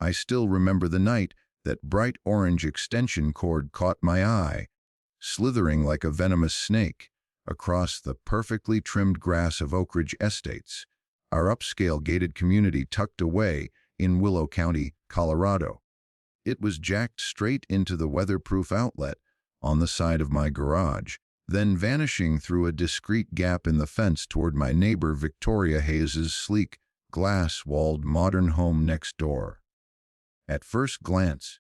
I still remember the night that bright orange extension cord caught my eye, slithering like a venomous snake across the perfectly trimmed grass of Oak Ridge Estates, our upscale gated community tucked away in Willow County, Colorado. It was jacked straight into the weatherproof outlet on the side of my garage, then vanishing through a discreet gap in the fence toward my neighbor Victoria Hayes's sleek, glass-walled modern home next door. At first glance,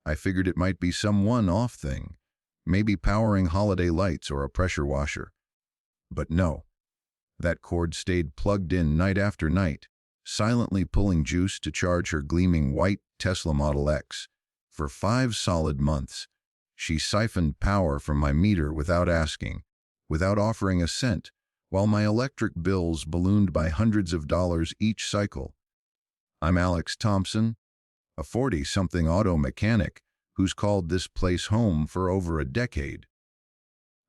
I figured it might be some one-off thing, maybe powering holiday lights or a pressure washer. But no, that cord stayed plugged in night after night, silently pulling juice to charge her gleaming white Tesla Model X. For 5 solid months, she siphoned power from my meter without asking, without offering a cent, while my electric bills ballooned by hundreds of dollars each cycle. I'm Alex Thompson, a 40-something auto mechanic who's called this place home for over a decade.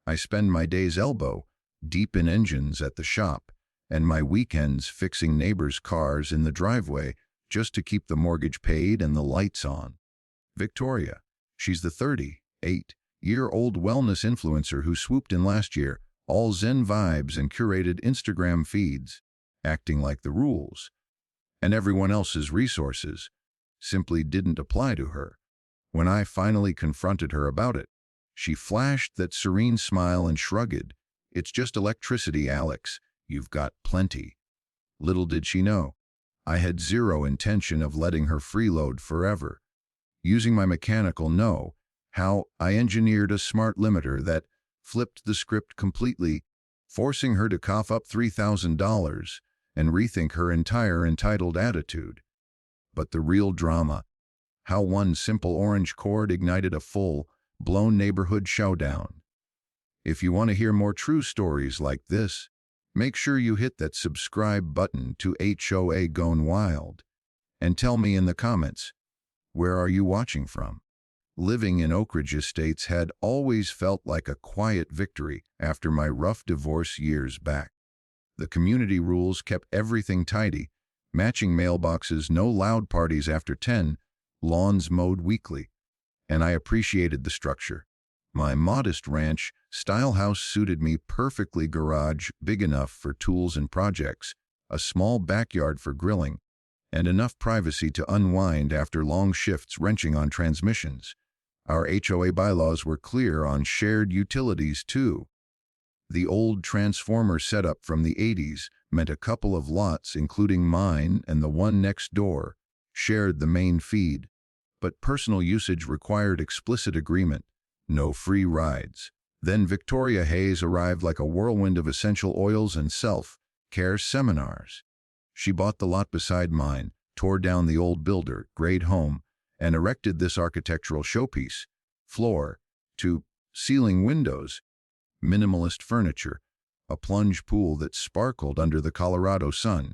I spend my days elbow deep in engines at the shop, and my weekends fixing neighbors' cars in the driveway just to keep the mortgage paid and the lights on. Victoria, she's the 38-year-old wellness influencer who swooped in last year, all zen vibes and curated Instagram feeds, acting like the rules, and everyone else's resources, simply didn't apply to her. When I finally confronted her about it, she flashed that serene smile and shrugged. "It's just electricity, Alex. You've got plenty." Little did she know, I had zero intention of letting her freeload forever. Using my mechanical know-how, I engineered a smart limiter that flipped the script completely, forcing her to cough up $3,000 and rethink her entire entitled attitude. But the real drama, how one simple orange cord ignited a full-blown neighborhood showdown. If you want to hear more true stories like this, make sure you hit that subscribe button to HOA Gone Wild. And tell me in the comments, where are you watching from? Living in Oak Ridge Estates had always felt like a quiet victory after my rough divorce years back. The community rules kept everything tidy, matching mailboxes, no loud parties after 10, lawns mowed weekly, and I appreciated the structure. My modest ranch-style house suited me perfectly, garage big enough for tools and projects, a small backyard for grilling, and enough privacy to unwind after long shifts wrenching on transmissions. Our HOA bylaws were clear on shared utilities too. The old transformer setup from the 80s meant a couple of lots, including mine and the one next door, shared the main feed, but personal usage required explicit agreement. No free rides. Then Victoria Hayes arrived like a whirlwind of essential oils and self-care seminars. She bought the lot beside mine, tore down the old builder-grade home, and erected this architectural showpiece: floor-to-ceiling windows, minimalist furniture, a plunge pool that sparkled under the Colorado sun.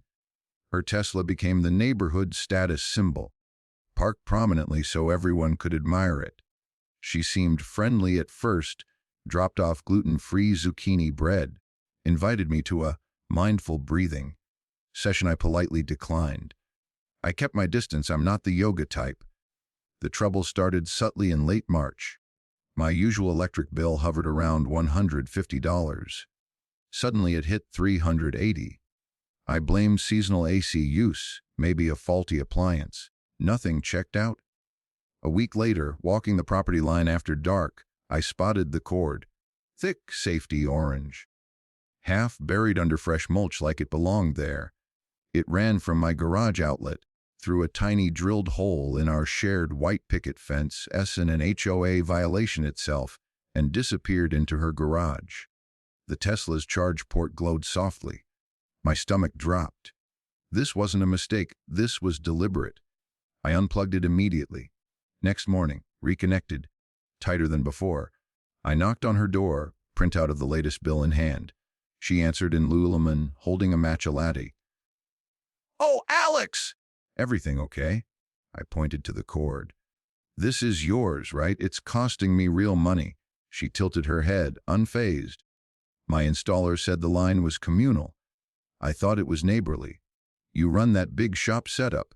Her Tesla became the neighborhood status symbol, parked prominently so everyone could admire it. She seemed friendly at first, dropped off gluten-free zucchini bread, invited me to a mindful breathing session I politely declined. I kept my distance, I'm not the yoga type. The trouble started subtly in late March. My usual electric bill hovered around $150. Suddenly it hit $380. I blamed seasonal AC use, maybe a faulty appliance. Nothing checked out. A week later, walking the property line after dark, I spotted the cord. Thick safety orange, half buried under fresh mulch like it belonged there. It ran from my garage outlet, through a tiny drilled hole in our shared white picket fence, an HOA violation itself, and disappeared into her garage. The Tesla's charge port glowed softly. My stomach dropped. This wasn't a mistake, this was deliberate. I unplugged it immediately. Next morning, reconnected, tighter than before. I knocked on her door, printout of the latest bill in hand. She answered in Lululemon, holding a matcha latte. "Oh, Alex!" "Everything okay?" I pointed to the cord. "This is yours, right? It's costing me real money." She tilted her head, unfazed. My installer said the line was communal. I thought it was neighborly. "You run that big shop setup.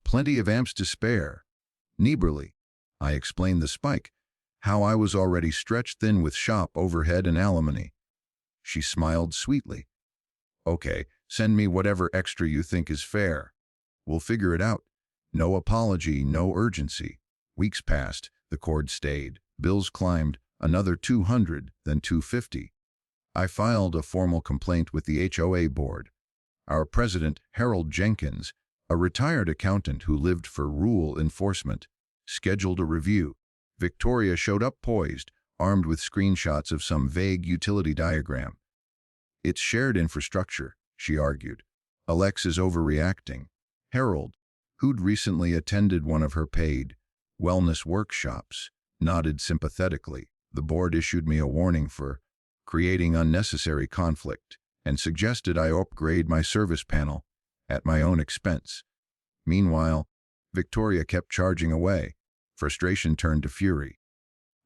Plenty of amps to spare. Neighborly. I explained the spike, how I was already stretched thin with shop overhead and alimony. She smiled sweetly. Okay, send me whatever extra you think is fair. We'll figure it out. No apology, no urgency. Weeks passed, the cord stayed, bills climbed, another 200, then 250. I filed a formal complaint with the HOA board. Our president, Harold Jenkins, a retired accountant who lived for rule enforcement, scheduled a review. Victoria showed up poised, armed with screenshots of some vague utility diagram. It's shared infrastructure, she argued. Alex is overreacting. Harold, who'd recently attended one of her paid wellness workshops, nodded sympathetically. The board issued me a warning for creating unnecessary conflict and suggested I upgrade my service panel at my own expense. Meanwhile, Victoria kept charging away. Frustration turned to fury.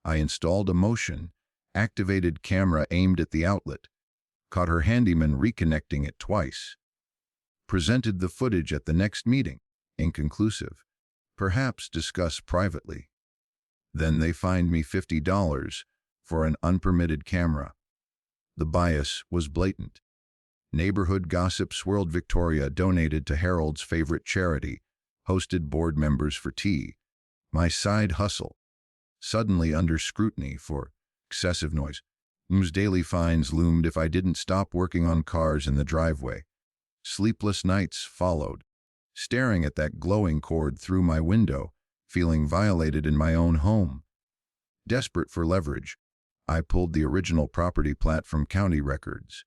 I installed a motion-activated camera aimed at the outlet, caught her handyman reconnecting it twice, presented the footage at the next meeting, inconclusive. Perhaps discuss privately. Then they fined me $50 for an unpermitted camera. The bias was blatant. Neighborhood gossip swirled. Victoria donated to Harold's favorite charity, hosted board members for tea. My side hustle, suddenly under scrutiny for excessive noise. Daily fines loomed if I didn't stop working on cars in the driveway. Sleepless nights followed, staring at that glowing cord through my window, feeling violated in my own home. Desperate for leverage, I pulled the original property plat from county records.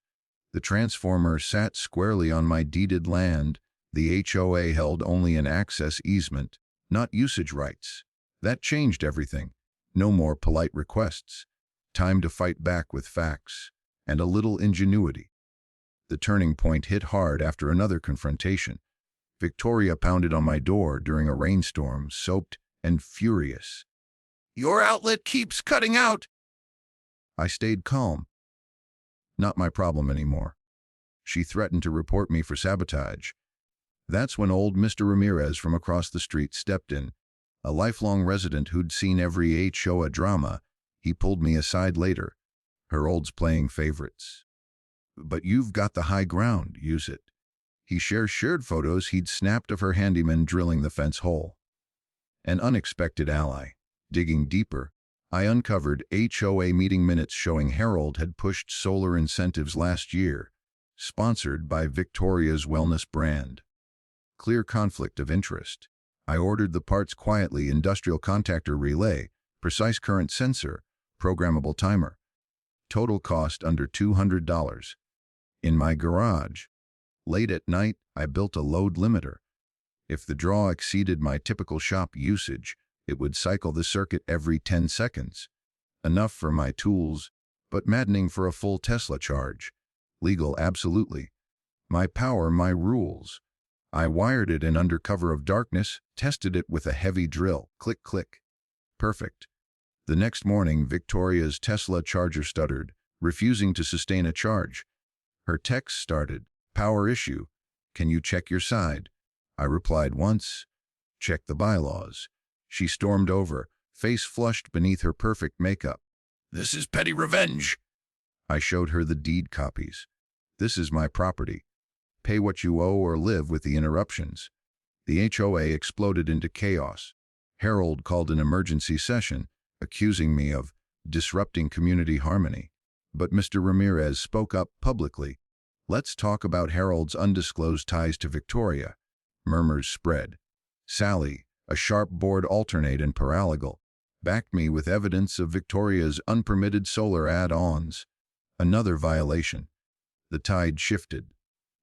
The transformer sat squarely on my deeded land. The HOA held only an access easement, not usage rights. That changed everything. No more polite requests. Time to fight back with facts and a little ingenuity. The turning point hit hard after another confrontation. Victoria pounded on my door during a rainstorm, soaked and furious. "Your outlet keeps cutting out!" I stayed calm. Not my problem anymore. She threatened to report me for sabotage. That's when old Mr. Ramirez from across the street stepped in. A lifelong resident who'd seen every HOA drama, he pulled me aside later. Her old's playing favorites. "But you've got the high ground, use it." He shared photos he'd snapped of her handyman drilling the fence hole. An unexpected ally. Digging deeper, I uncovered HOA meeting minutes showing Harold had pushed solar incentives last year, sponsored by Victoria's wellness brand. Clear conflict of interest. I ordered the parts quietly: industrial contactor relay, precise current sensor, programmable timer. Total cost under $200. In my garage. Late at night, I built a load limiter. If the draw exceeded my typical shop usage, it would cycle the circuit every 10 seconds. Enough for my tools, but maddening for a full Tesla charge. Legal, absolutely. My power, my rules. I wired it in under cover of darkness, tested it with a heavy drill. Click, click. Perfect. The next morning, Victoria's Tesla charger stuttered, refusing to sustain a charge. Her text started, "Power issue. Can you check your side?" I replied once. "Check the bylaws." She stormed over, face flushed beneath her perfect makeup. "This is petty revenge." I showed her the deed copies. "This is my property. Pay what you owe or live with the interruptions." The HOA exploded into chaos. Harold called an emergency session, accusing me of disrupting community harmony. But Mr. Ramirez spoke up publicly. "Let's talk about Harold's undisclosed ties to Victoria." Murmurs spread. Sally, a sharp board alternate and paralegal, backed me with evidence of Victoria's unpermitted solar add-ons. Another violation. The tide shifted.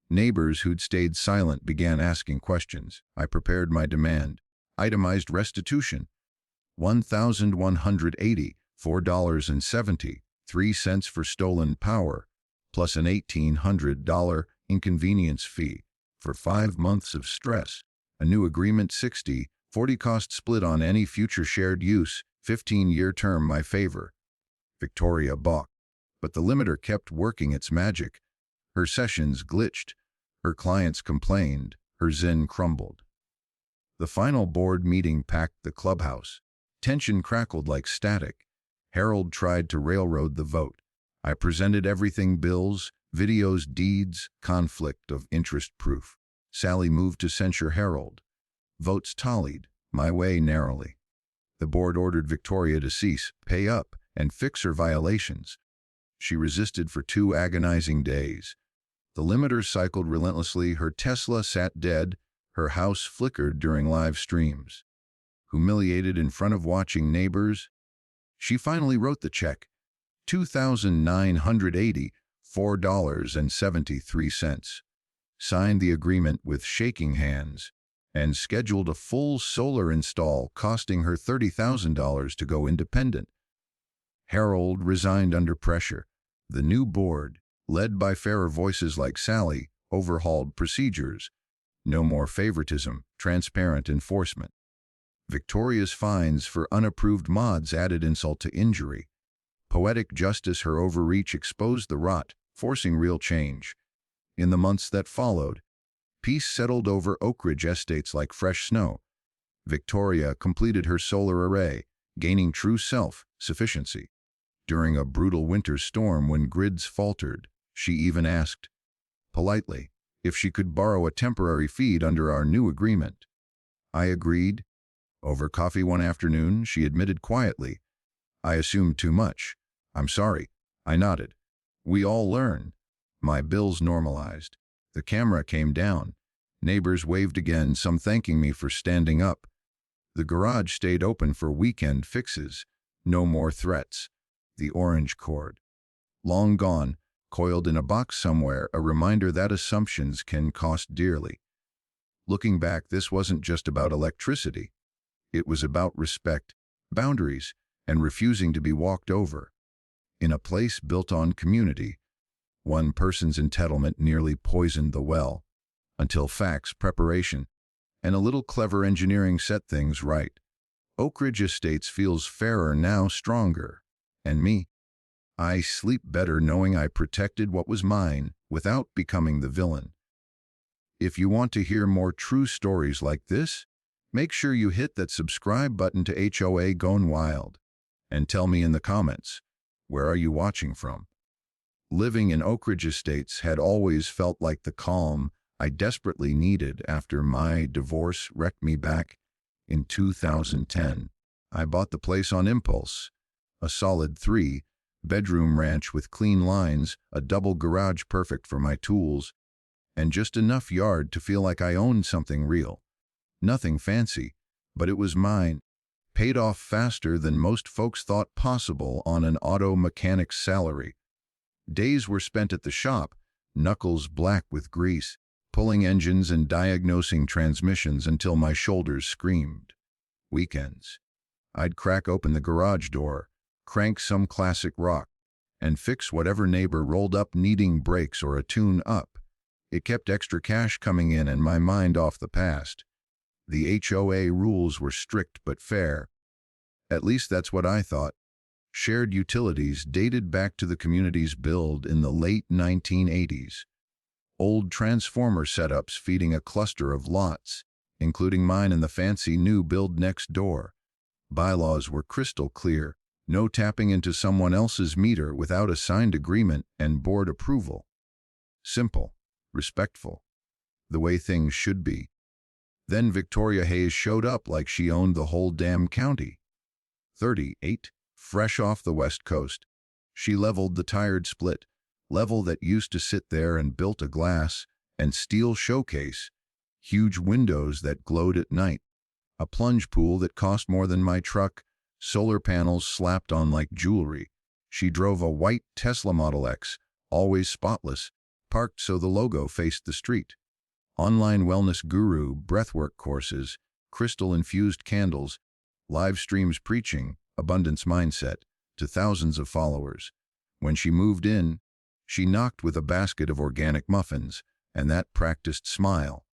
Neighbors who'd stayed silent began asking questions. I prepared my demand. Itemized restitution. $1,184.73 for stolen power, plus an $1,800 inconvenience fee for 5 months of stress. A new agreement: 60/40 cost split on any future shared use, 15-year term. My favor. Victoria balked. But the limiter kept working its magic. Her sessions glitched. Her clients complained. Her zen crumbled. The final board meeting packed the clubhouse. Tension crackled like static. Harold tried to railroad the vote. I presented everything: bills, videos, deeds, conflict of interest proof. Sally moved to censure Harold. Votes tallied, my way narrowly. The board ordered Victoria to cease, pay up, and fix her violations. She resisted for 2 agonizing days. The limiter cycled relentlessly, her Tesla sat dead, her house flickered during live streams. Humiliated in front of watching neighbors, she finally wrote the check, $2,984.73, signed the agreement with shaking hands, and scheduled a full solar install costing her $30,000 to go independent. Harold resigned under pressure. The new board, led by fairer voices like Sally, overhauled procedures. No more favoritism, transparent enforcement. Victoria's fines for unapproved mods added insult to injury. Poetic justice, her overreach exposed the rot, forcing real change. In the months that followed, peace settled over Oak Ridge Estates like fresh snow. Victoria completed her solar array, gaining true self-sufficiency. During a brutal winter storm when grids faltered, she even asked, politely, if she could borrow a temporary feed under our new agreement. I agreed. Over coffee one afternoon, she admitted quietly, I assumed too much. I'm sorry. I nodded. We all learn. My bills normalized. The camera came down. Neighbors waved again, some thanking me for standing up. The garage stayed open for weekend fixes. No more threats. The orange cord. Long gone, coiled in a box somewhere, a reminder that assumptions can cost dearly. Looking back, this wasn't just about electricity. It was about respect, boundaries, and refusing to be walked over. In a place built on community, one person's entitlement nearly poisoned the well, until facts, preparation, and a little clever engineering set things right. Oak Ridge Estates feels fairer now, stronger. And me? I sleep better knowing I protected what was mine without becoming the villain. If you want to hear more true stories like this, make sure you hit that subscribe button to HOA Gone Wild. And tell me in the comments, where are you watching from? Living in Oak Ridge Estates had always felt like the calm I desperately needed after my divorce wrecked me back in 2010. I bought the place on impulse. A solid 3-bedroom ranch with clean lines, a double garage perfect for my tools, and just enough yard to feel like I owned something real. Nothing fancy, but it was mine. Paid off faster than most folks thought possible on an auto mechanic's salary. Days were spent at the shop, knuckles black with grease, pulling engines and diagnosing transmissions until my shoulders screamed. Weekends, I'd crack open the garage door, crank some classic rock, and fix whatever neighbor rolled up needing brakes or a tune-up. It kept extra cash coming in and my mind off the past. The HOA rules were strict but fair. At least that's what I thought. Shared utilities dated back to the community's build in the late 1980s. Old transformer setups feeding a cluster of lots, including mine and the fancy new build next door. Bylaws were crystal clear. No tapping into someone else's meter without a signed agreement and board approval. Simple, respectful, the way things should be. Then Victoria Hayes showed up like she owned the whole damn county. 38, fresh off the West Coast. She leveled the tired split, level that used to sit there and built a glass and steel showcase, huge windows that glowed at night, a plunge pool that cost more than my truck, solar panels slapped on like jewelry. She drove a white Tesla Model X, always spotless, parked so the logo faced the street. Online wellness guru, breathwork courses, crystal-infused candles, live streams preaching abundance mindset to thousands of followers. When she moved in, she knocked with a basket of organic muffins and that practiced smile.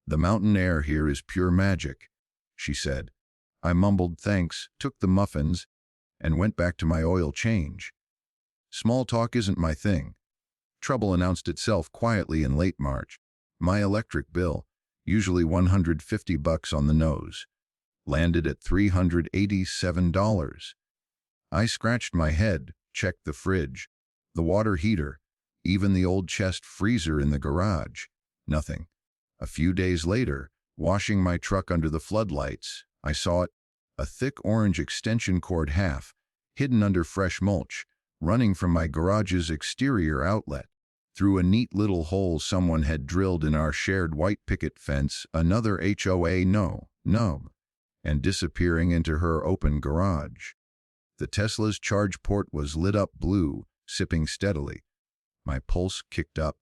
The mountain air here is pure magic, she said. I mumbled thanks, took the muffins, and went back to my oil change. Small talk isn't my thing. Trouble announced itself quietly in late March. My electric bill, usually $150 on the nose, landed at $387. I scratched my head, checked the fridge, the water heater, even the old chest freezer in the garage. Nothing. A few days later, washing my truck under the floodlights, I saw it, a thick orange extension cord hidden under fresh mulch, running from my garage's exterior outlet. Through a neat little hole someone had drilled in our shared white picket fence, another HOA no, and disappearing into her open garage. The Tesla's charge port was lit up blue, sipping steadily. My pulse kicked up.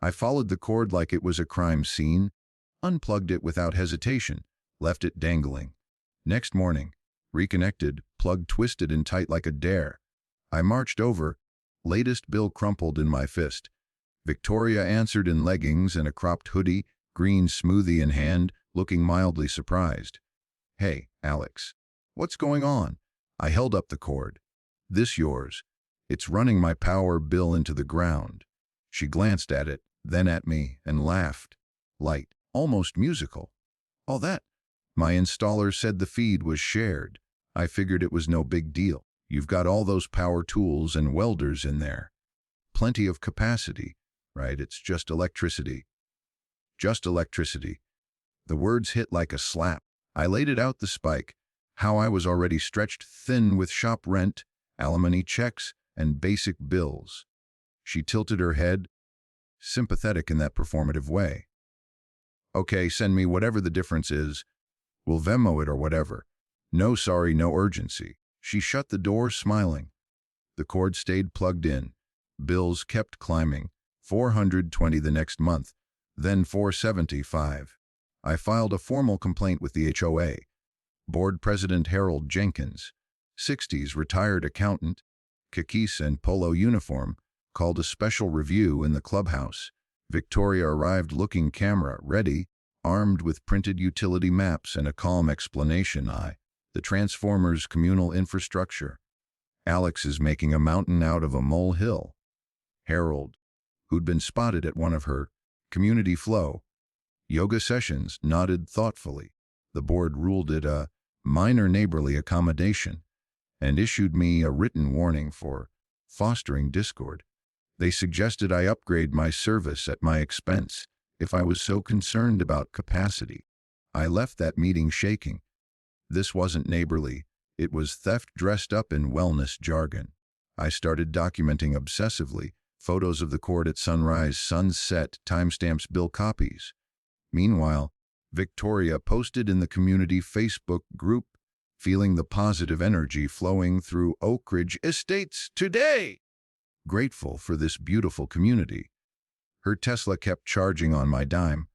I followed the cord like it was a crime scene, unplugged it without hesitation, left it dangling. Next morning, reconnected, plug twisted and tight like a dare. I marched over, latest bill crumpled in my fist. Victoria answered in leggings and a cropped hoodie, green smoothie in hand, looking mildly surprised. "Hey, Alex. What's going on?" I held up the cord. "This yours. It's running my power bill into the ground." She glanced at it, then at me, and laughed. Light, almost musical. "All that?" My installer said the feed was shared. I figured it was no big deal. You've got all those power tools and welders in there. Plenty of capacity, right? It's just electricity. Just electricity. The words hit like a slap. I laid it out the spike, how I was already stretched thin with shop rent, alimony checks, and basic bills. She tilted her head, sympathetic in that performative way. "Okay, send me whatever the difference is. We'll Venmo it or whatever. No sorry, no urgency." She shut the door, smiling. The cord stayed plugged in. Bills kept climbing. $420 the next month, then $475. I filed a formal complaint with the HOA. Board President Harold Jenkins, 60s retired accountant, khakis and polo uniform, called a special review in the clubhouse. Victoria arrived looking camera ready, armed with printed utility maps and a calm explanation. The transformer's communal infrastructure. Alex is making a mountain out of a molehill. Harold, who'd been spotted at one of her community flow yoga sessions, nodded thoughtfully. The board ruled it a minor neighborly accommodation and issued me a written warning for fostering discord. They suggested I upgrade my service at my expense if I was so concerned about capacity. I left that meeting shaking. This wasn't neighborly. It was theft dressed up in wellness jargon. I started documenting obsessively, photos of the cord at sunrise, sunset, timestamps, bill copies. Meanwhile, Victoria posted in the community Facebook group, feeling the positive energy flowing through Oak Ridge Estates today. Grateful for this beautiful community. Her Tesla kept charging on my dime.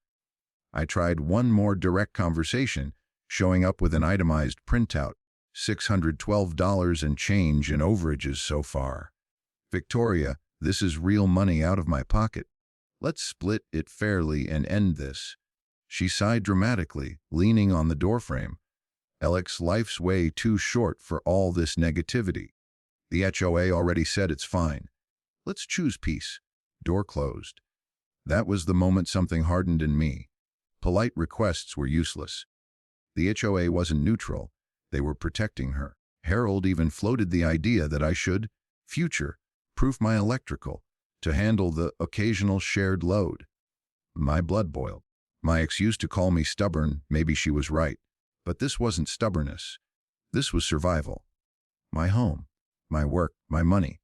I tried one more direct conversation, showing up with an itemized printout, $612 and change in overages so far. "Victoria, this is real money out of my pocket. Let's split it fairly and end this." She sighed dramatically, leaning on the doorframe. "Alex, life's way too short for all this negativity. The HOA already said it's fine. Let's choose peace." Door closed. That was the moment something hardened in me. Polite requests were useless. The HOA wasn't neutral. They were protecting her. Harold even floated the idea that I should future-proof my electrical to handle the occasional shared load. My blood boiled. My ex used to call me stubborn. Maybe she was right. But this wasn't stubbornness. This was survival. My home, my work, my money.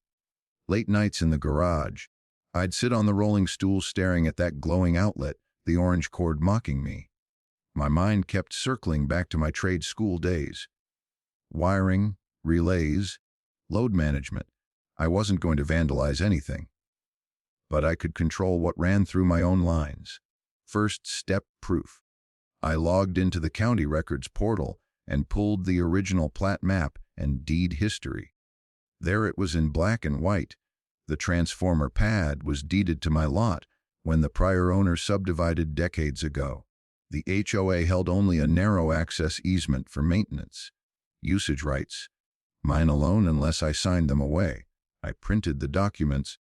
Late nights in the garage, I'd sit on the rolling stool staring at that glowing outlet, the orange cord mocking me. My mind kept circling back to my trade school days. Wiring, relays, load management. I wasn't going to vandalize anything. But I could control what ran through my own lines. First step proof. I logged into the county records portal and pulled the original plat map and deed history. There it was in black and white. The transformer pad was deeded to my lot when the prior owner subdivided decades ago. The HOA held only a narrow access easement for maintenance. Usage rights, mine alone unless I signed them away. I printed the documents,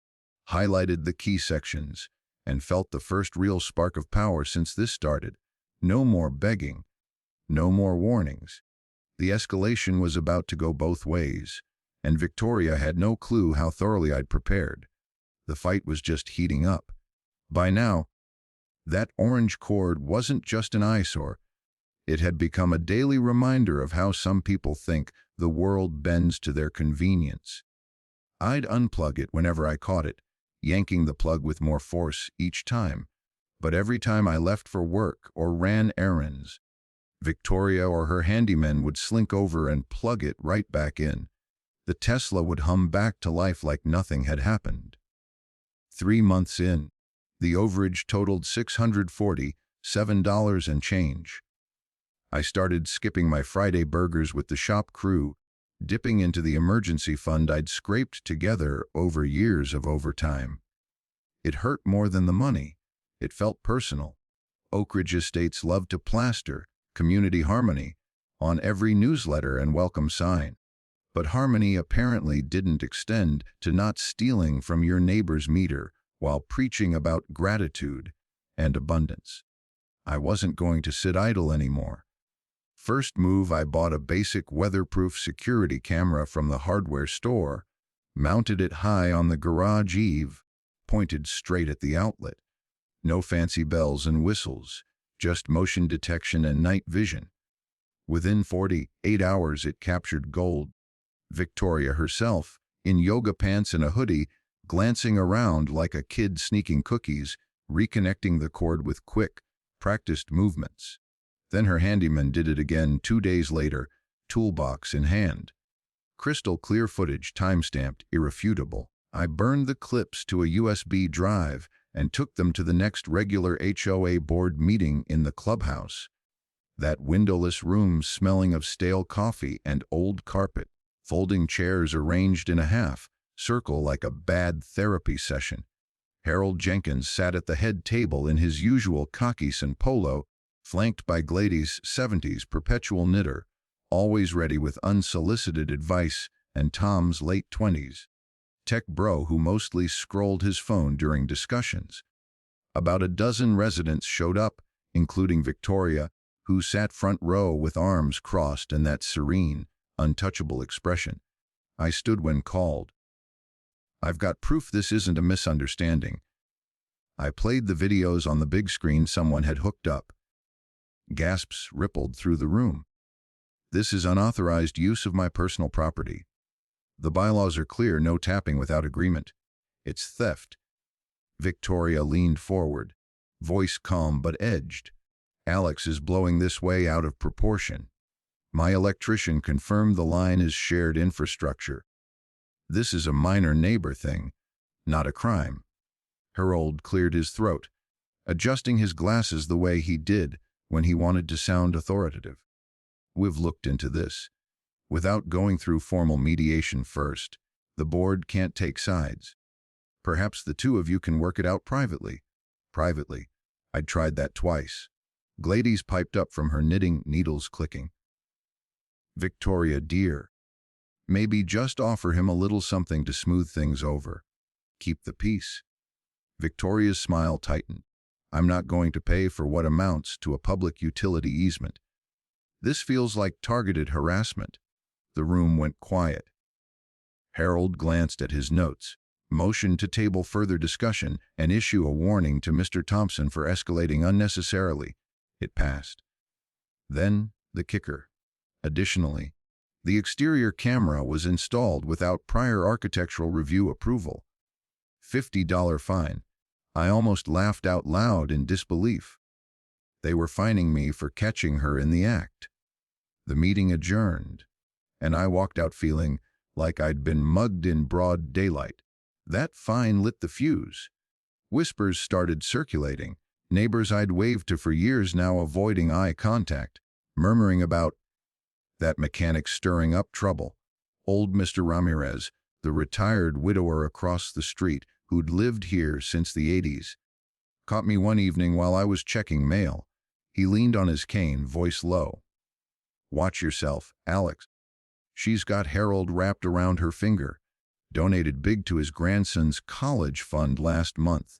highlighted the key sections, and felt the first real spark of power since this started. No more begging. No more warnings. The escalation was about to go both ways, and Victoria had no clue how thoroughly I'd prepared. The fight was just heating up. By now, that orange cord wasn't just an eyesore. It had become a daily reminder of how some people think the world bends to their convenience. I'd unplug it whenever I caught it, yanking the plug with more force each time. But every time I left for work or ran errands, Victoria or her handyman would slink over and plug it right back in. The Tesla would hum back to life like nothing had happened. 3 months in, the overage totaled $647 and change. I started skipping my Friday burgers with the shop crew, dipping into the emergency fund I'd scraped together over years of overtime. It hurt more than the money. It felt personal. Oak Ridge Estates loved to plaster community harmony on every newsletter and welcome sign. But harmony apparently didn't extend to not stealing from your neighbor's meter while preaching about gratitude and abundance. I wasn't going to sit idle anymore. First move, I bought a basic weatherproof security camera from the hardware store, mounted it high on the garage eave, pointed straight at the outlet. No fancy bells and whistles, just motion detection and night vision. Within 48 hours, it captured gold. Victoria herself, in yoga pants and a hoodie, glancing around like a kid sneaking cookies, reconnecting the cord with quick, practiced movements. Then her handyman did it again 2 days later, toolbox in hand. Crystal clear footage, time-stamped, irrefutable. I burned the clips to a USB drive and took them to the next regular HOA board meeting in the clubhouse. That windowless room smelling of stale coffee and old carpet, folding chairs arranged in a half circle like a bad therapy session. Harold Jenkins sat at the head table in his usual khakis and polo, flanked by Glady's 70s perpetual knitter, always ready with unsolicited advice, and Tom's late 20s tech bro who mostly scrolled his phone during discussions. About a dozen residents showed up, including Victoria, who sat front row with arms crossed and that serene, untouchable expression. I stood when called. I've got proof this isn't a misunderstanding. I played the videos on the big screen someone had hooked up. Gasps rippled through the room. This is unauthorized use of my personal property. The bylaws are clear, no tapping without agreement. It's theft. Victoria leaned forward, voice calm but edged. Alex is blowing this way out of proportion. My electrician confirmed the line is shared infrastructure. This is a minor neighbor thing, not a crime. Harold cleared his throat, adjusting his glasses the way he did when he wanted to sound authoritative. We've looked into this. Without going through formal mediation first, the board can't take sides. Perhaps the two of you can work it out privately. Privately. I'd tried that twice. Glady's piped up from her knitting, needles clicking. Victoria, dear. Maybe just offer him a little something to smooth things over. Keep the peace. Victoria's smile tightened. I'm not going to pay for what amounts to a public utility easement. This feels like targeted harassment. The room went quiet. Harold glanced at his notes, motioned to table further discussion, and issue a warning to Mr. Thompson for escalating unnecessarily. It passed. Then, the kicker. Additionally, the exterior camera was installed without prior architectural review approval. $50 fine. I almost laughed out loud in disbelief. They were fining me for catching her in the act. The meeting adjourned, and I walked out feeling like I'd been mugged in broad daylight. That fine lit the fuse. Whispers started circulating. Neighbors I'd waved to for years now avoiding eye contact, murmuring about that mechanic stirring up trouble. Old Mr. Ramirez, the retired widower across the street who'd lived here since the 80s, caught me one evening while I was checking mail. He leaned on his cane, voice low. Watch yourself, Alex. She's got Harold wrapped around her finger. Donated big to his grandson's college fund last month.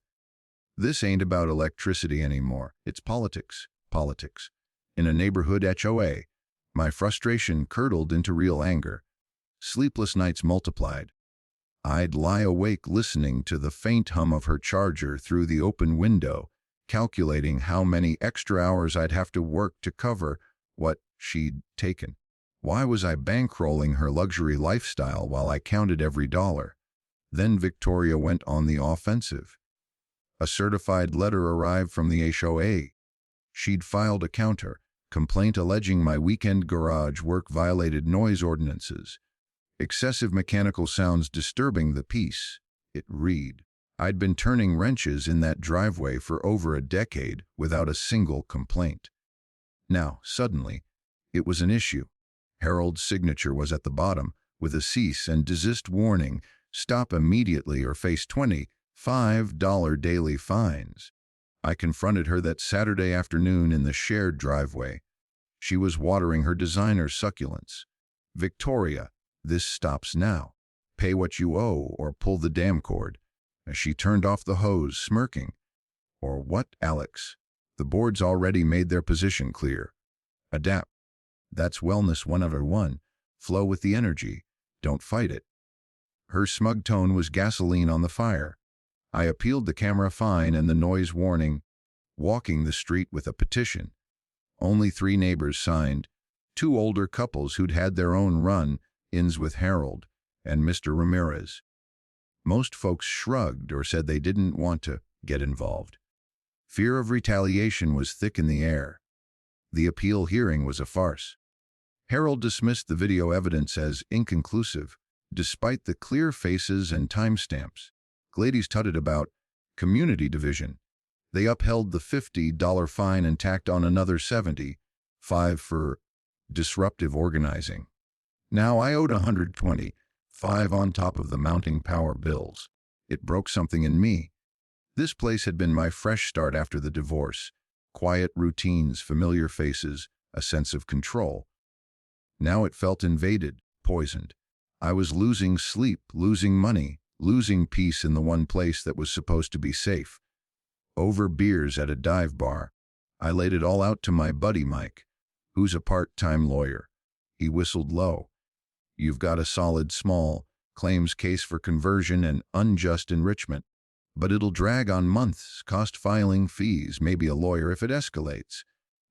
This ain't about electricity anymore. It's politics. politics. In a neighborhood HOA, my frustration curdled into real anger. Sleepless nights multiplied. I'd lie awake listening to the faint hum of her charger through the open window, calculating how many extra hours I'd have to work to cover what she'd taken. Why was I bankrolling her luxury lifestyle while I counted every dollar? Then Victoria went on the offensive. A certified letter arrived from the HOA. She'd filed a counter complaint alleging my weekend garage work violated noise ordinances. Excessive mechanical sounds disturbing the peace, it read. I'd been turning wrenches in that driveway for over a decade without a single complaint. Now, suddenly, it was an issue. Harold's signature was at the bottom, with a cease and desist warning, stop immediately or face $25 daily fines. I confronted her that Saturday afternoon in the shared driveway. She was watering her designer succulents. Victoria, this stops now. Pay what you owe or pull the damn cord. As she turned off the hose, smirking. Or what, Alex? The board's already made their position clear. Adapt. That's wellness 101. Flow with the energy. Don't fight it. Her smug tone was gasoline on the fire. I appealed the camera fine and the noise warning, walking the street with a petition. Only 3 neighbors signed, 2 older couples who'd had their own run-ins with Harold and Mr. Ramirez. Most folks shrugged or said they didn't want to get involved. Fear of retaliation was thick in the air. The appeal hearing was a farce. Harold dismissed the video evidence as inconclusive, despite the clear faces and timestamps. Glady's tutted about community division. They upheld the $50 fine and tacked on another $75 for disruptive organizing. Now I owed $125 on top of the mounting power bills. It broke something in me. This place had been my fresh start after the divorce. Quiet routines, familiar faces, a sense of control. Now it felt invaded, poisoned. I was losing sleep, losing money, losing peace in the one place that was supposed to be safe. Over beers at a dive bar, I laid it all out to my buddy Mike, who's a part-time lawyer. He whistled low. You've got a solid small claims case for conversion and unjust enrichment, but it'll drag on months, cost filing fees, maybe a lawyer if it escalates.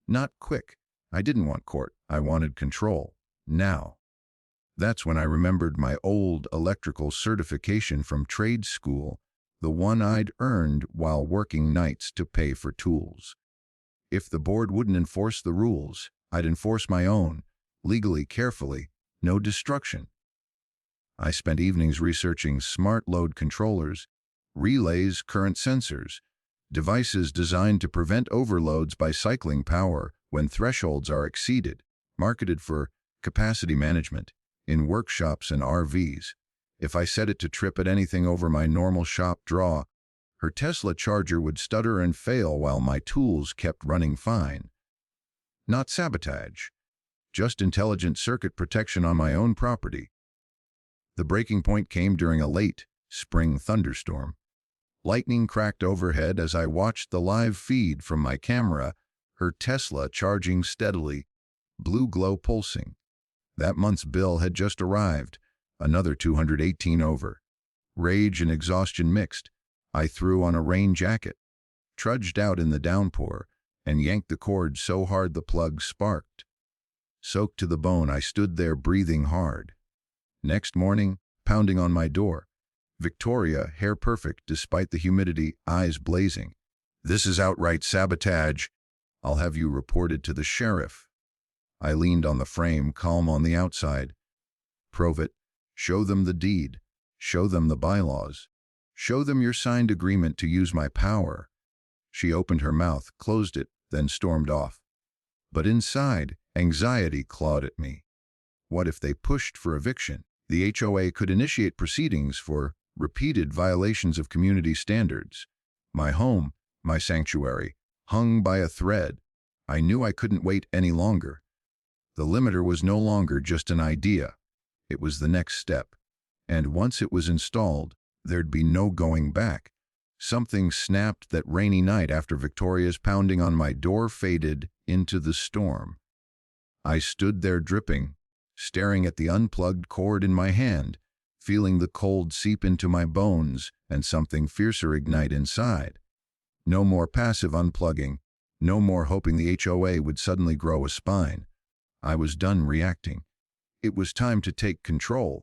Not quick. I didn't want court. I wanted control. Now. That's when I remembered my old electrical certification from trade school, the one I'd earned while working nights to pay for tools. If the board wouldn't enforce the rules, I'd enforce my own, legally, carefully, no destruction. I spent evenings researching smart load controllers, relays, current sensors, devices designed to prevent overloads by cycling power when thresholds are exceeded, marketed for capacity management in workshops and RVs. If I set it to trip at anything over my normal shop draw, her Tesla charger would stutter and fail while my tools kept running fine. Not sabotage, just intelligent circuit protection on my own property. The breaking point came during a late spring thunderstorm. Lightning cracked overhead as I watched the live feed from my camera, her Tesla charging steadily, blue glow pulsing. That month's bill had just arrived, another $218 over. Rage and exhaustion mixed. I threw on a rain jacket, trudged out in the downpour, and yanked the cord so hard the plug sparked. Soaked to the bone, I stood there breathing hard. Next morning, pounding on my door. Victoria, hair perfect despite the humidity, eyes blazing. This is outright sabotage. I'll have you reported to the sheriff. I leaned on the frame, calm on the outside. Prove it. Show them the deed. Show them the bylaws. Show them your signed agreement to use my power. She opened her mouth, closed it, then stormed off. But inside, anxiety clawed at me. What if they pushed for eviction? The HOA could initiate proceedings for repeated violations of community standards. My home, my sanctuary, hung by a thread. I knew I couldn't wait any longer. The limiter was no longer just an idea. It was the next step. And once it was installed, there'd be no going back. Something snapped that rainy night after Victoria's pounding on my door faded into the storm. I stood there dripping, staring at the unplugged cord in my hand, feeling the cold seep into my bones and something fiercer ignite inside. No more passive unplugging, no more hoping the HOA would suddenly grow a spine. I was done reacting. It was time to take control.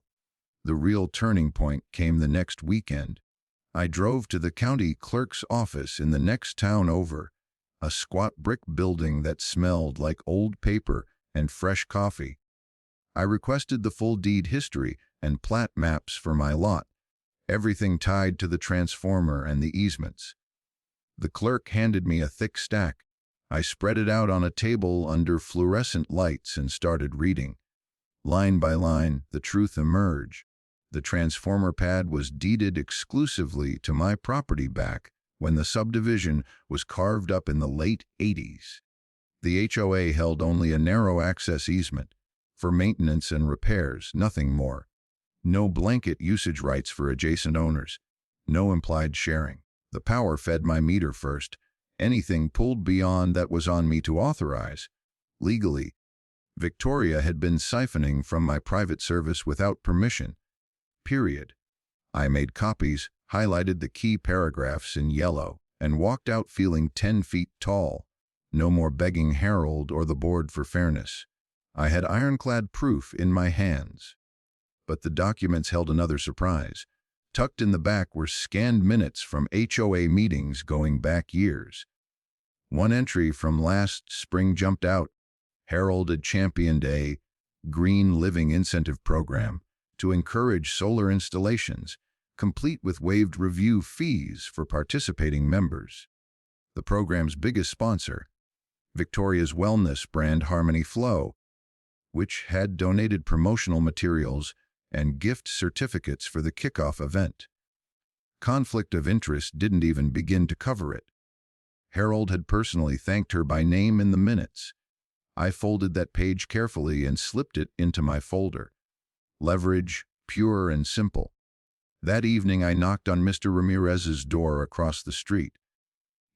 The real turning point came the next weekend. I drove to the county clerk's office in the next town over, a squat brick building that smelled like old paper and fresh coffee. I requested the full deed history and plat maps for my lot, everything tied to the transformer and the easements. The clerk handed me a thick stack. I spread it out on a table under fluorescent lights and started reading. Line by line, the truth emerged. The transformer pad was deeded exclusively to my property back when the subdivision was carved up in the late 80s. The HOA held only a narrow access easement for maintenance and repairs, nothing more. No blanket usage rights for adjacent owners. No implied sharing. The power fed my meter first. Anything pulled beyond that was on me to authorize. Legally, Victoria had been siphoning from my private service without permission. Period. I made copies, highlighted the key paragraphs in yellow, and walked out feeling 10 feet tall. No more begging Harold or the board for fairness. I had ironclad proof in my hands. But the documents held another surprise. Tucked in the back were scanned minutes from HOA meetings going back years. One entry from last spring jumped out. Harold had championed a green living incentive program to encourage solar installations, complete with waived review fees for participating members. The program's biggest sponsor, Victoria's wellness brand Harmony Flow, which had donated promotional materials and gift certificates for the kickoff event. Conflict of interest didn't even begin to cover it. Harold had personally thanked her by name in the minutes. I folded that page carefully and slipped it into my folder. Leverage, pure and simple. That evening I knocked on Mr. Ramirez's door across the street.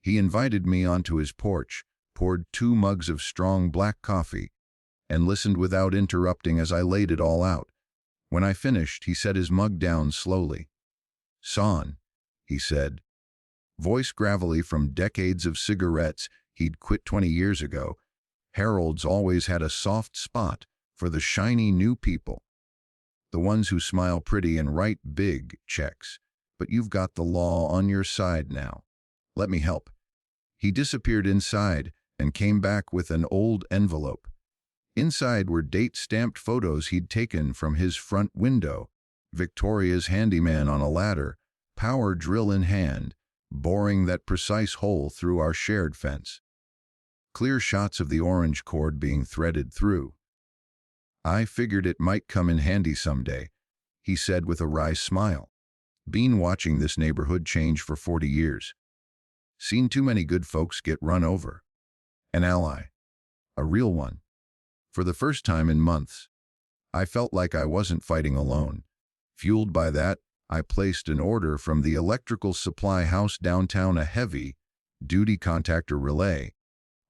He invited me onto his porch, poured 2 mugs of strong black coffee, and listened without interrupting as I laid it all out. When I finished, he set his mug down slowly. "Son," he said, voice gravelly from decades of cigarettes he'd quit 20 years ago, "Harold's always had a soft spot for the shiny new people. The ones who smile pretty and write big checks. But you've got the law on your side now. Let me help." He disappeared inside and came back with an old envelope. Inside were date-stamped photos he'd taken from his front window. Victoria's handyman on a ladder, power drill in hand, boring that precise hole through our shared fence. Clear shots of the orange cord being threaded through. "I figured it might come in handy someday," he said with a wry smile. "Been watching this neighborhood change for 40 years. Seen too many good folks get run over. An ally. A real one. For the first time in months, I felt like I wasn't fighting alone. Fueled by that, I placed an order from the electrical supply house downtown, a heavy-duty contactor relay,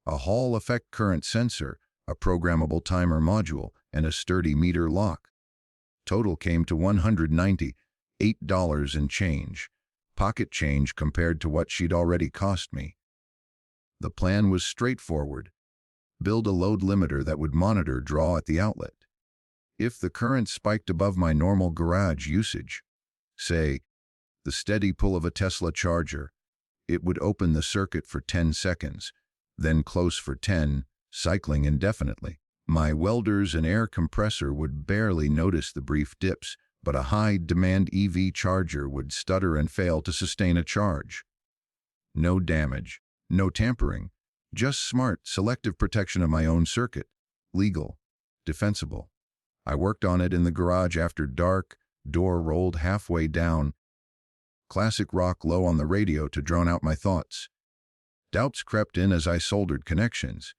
a Hall effect current sensor, a programmable timer module, and a sturdy meter lock. Total came to $198 and change, pocket change compared to what she'd already cost me. The plan was straightforward. Build a load limiter that would monitor draw at the outlet. If the current spiked above my normal garage usage, say, the steady pull of a Tesla charger, it would open the circuit for 10 seconds, then close for 10, cycling indefinitely. My welders and air compressor would barely notice the brief dips, but a high-demand EV charger would stutter and fail to sustain a charge. No damage, no tampering, just smart, selective protection of my own circuit. Legal, defensible. I worked on it in the garage after dark, door rolled halfway down. Classic rock low on the radio to drown out my thoughts. Doubts crept in as I soldered connections.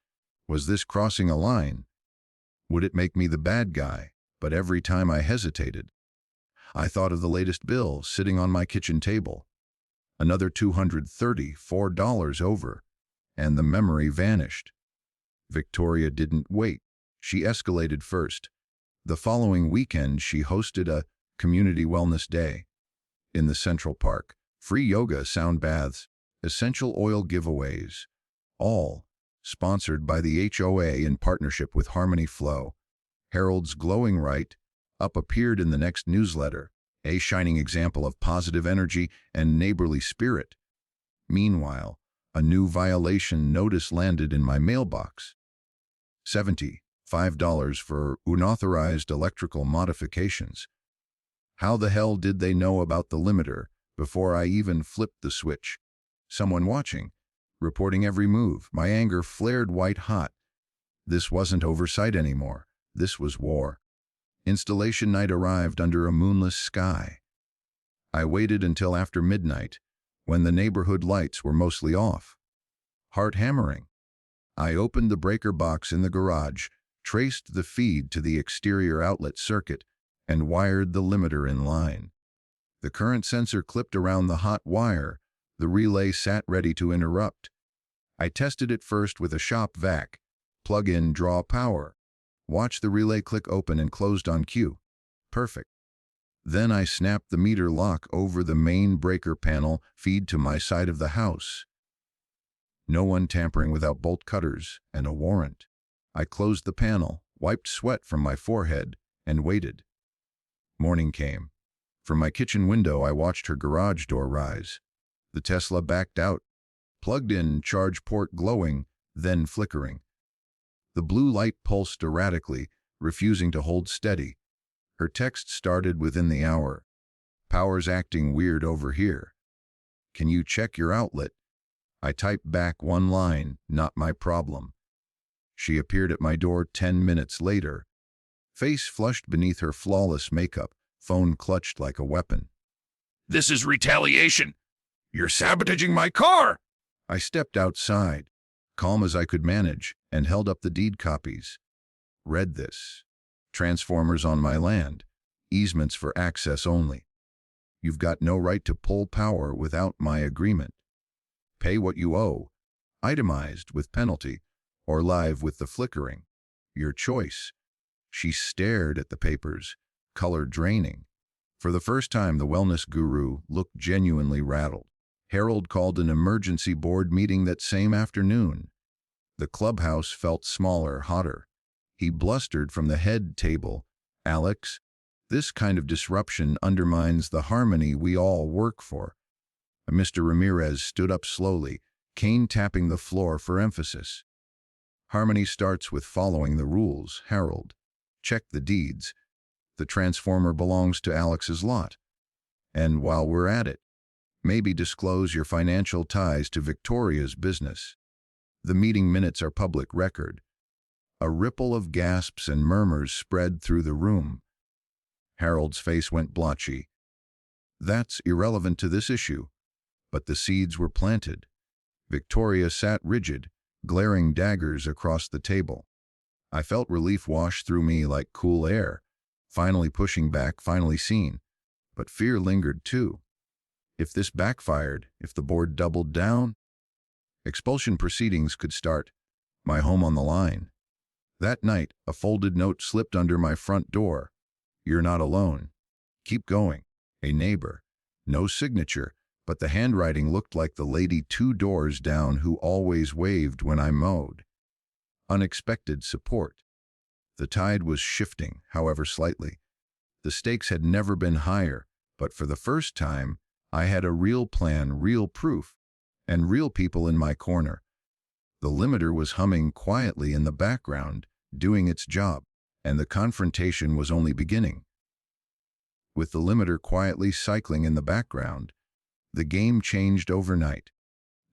Was this crossing a line? Would it make me the bad guy? But every time I hesitated, I thought of the latest bill sitting on my kitchen table. Another $234 over, and the memory vanished. Victoria didn't wait. She escalated first. The following weekend, she hosted a community wellness day in the Central Park. Free yoga, sound baths, essential oil giveaways, all sponsored by the HOA in partnership with Harmony Flow. Harold's glowing write-up appeared in the next newsletter, a shining example of positive energy and neighborly spirit. Meanwhile, a new violation notice landed in my mailbox. $75 for unauthorized electrical modifications. How the hell did they know about the limiter before I even flipped the switch? Someone watching, reporting every move. My anger flared white hot. This wasn't oversight anymore. This was war. Installation night arrived under a moonless sky. I waited until after midnight, when the neighborhood lights were mostly off. Heart hammering. I opened the breaker box in the garage, traced the feed to the exterior outlet circuit, and wired the limiter in line. The current sensor clipped around the hot wire. The relay sat ready to interrupt. I tested it first with a shop vac. Plug in, draw power. Watch the relay click open and closed on cue. Perfect. Then I snapped the meter lock over the main breaker panel, feed to my side of the house. No one tampering without bolt cutters and a warrant. I closed the panel, wiped sweat from my forehead, and waited. Morning came. From my kitchen window, I watched her garage door rise. The Tesla backed out, plugged in, charge port glowing, then flickering. The blue light pulsed erratically, refusing to hold steady. Her text started within the hour. Power's acting weird over here. Can you check your outlet? I typed back one line, not my problem. She appeared at my door 10 minutes later. Face flushed beneath her flawless makeup, phone clutched like a weapon. This is retaliation. You're sabotaging my car. I stepped outside, calm as I could manage, and held up the deed copies. Read this. Transformers on my land. Easements for access only. You've got no right to pull power without my agreement. Pay what you owe, itemized with penalty, or live with the flickering. Your choice. She stared at the papers, color draining. For the first time, the wellness guru looked genuinely rattled. Harold called an emergency board meeting that same afternoon. The clubhouse felt smaller, hotter. He blustered from the head table, "Alex, this kind of disruption undermines the harmony we all work for." Mr. Ramirez stood up slowly, cane tapping the floor for emphasis. "Harmony starts with following the rules, Harold. Check the deeds. The transformer belongs to Alex's lot. And while we're at it, maybe disclose your financial ties to Victoria's business." The meeting minutes are public record. A ripple of gasps and murmurs spread through the room. Harold's face went blotchy. "That's irrelevant to this issue." But the seeds were planted. Victoria sat rigid, glaring daggers across the table. I felt relief wash through me like cool air. Finally pushing back, finally seen. But fear lingered too. If this backfired, if the board doubled down, expulsion proceedings could start. My home on the line. That night, a folded note slipped under my front door. "You're not alone. Keep going." A neighbor. No signature, but the handwriting looked like the lady 2 doors down who always waved when I mowed. Unexpected support. The tide was shifting, however slightly. The stakes had never been higher, but for the first time, I had a real plan, real proof, and real people in my corner. The limiter was humming quietly in the background, doing its job, and the confrontation was only beginning. With the limiter quietly cycling in the background, the game changed overnight.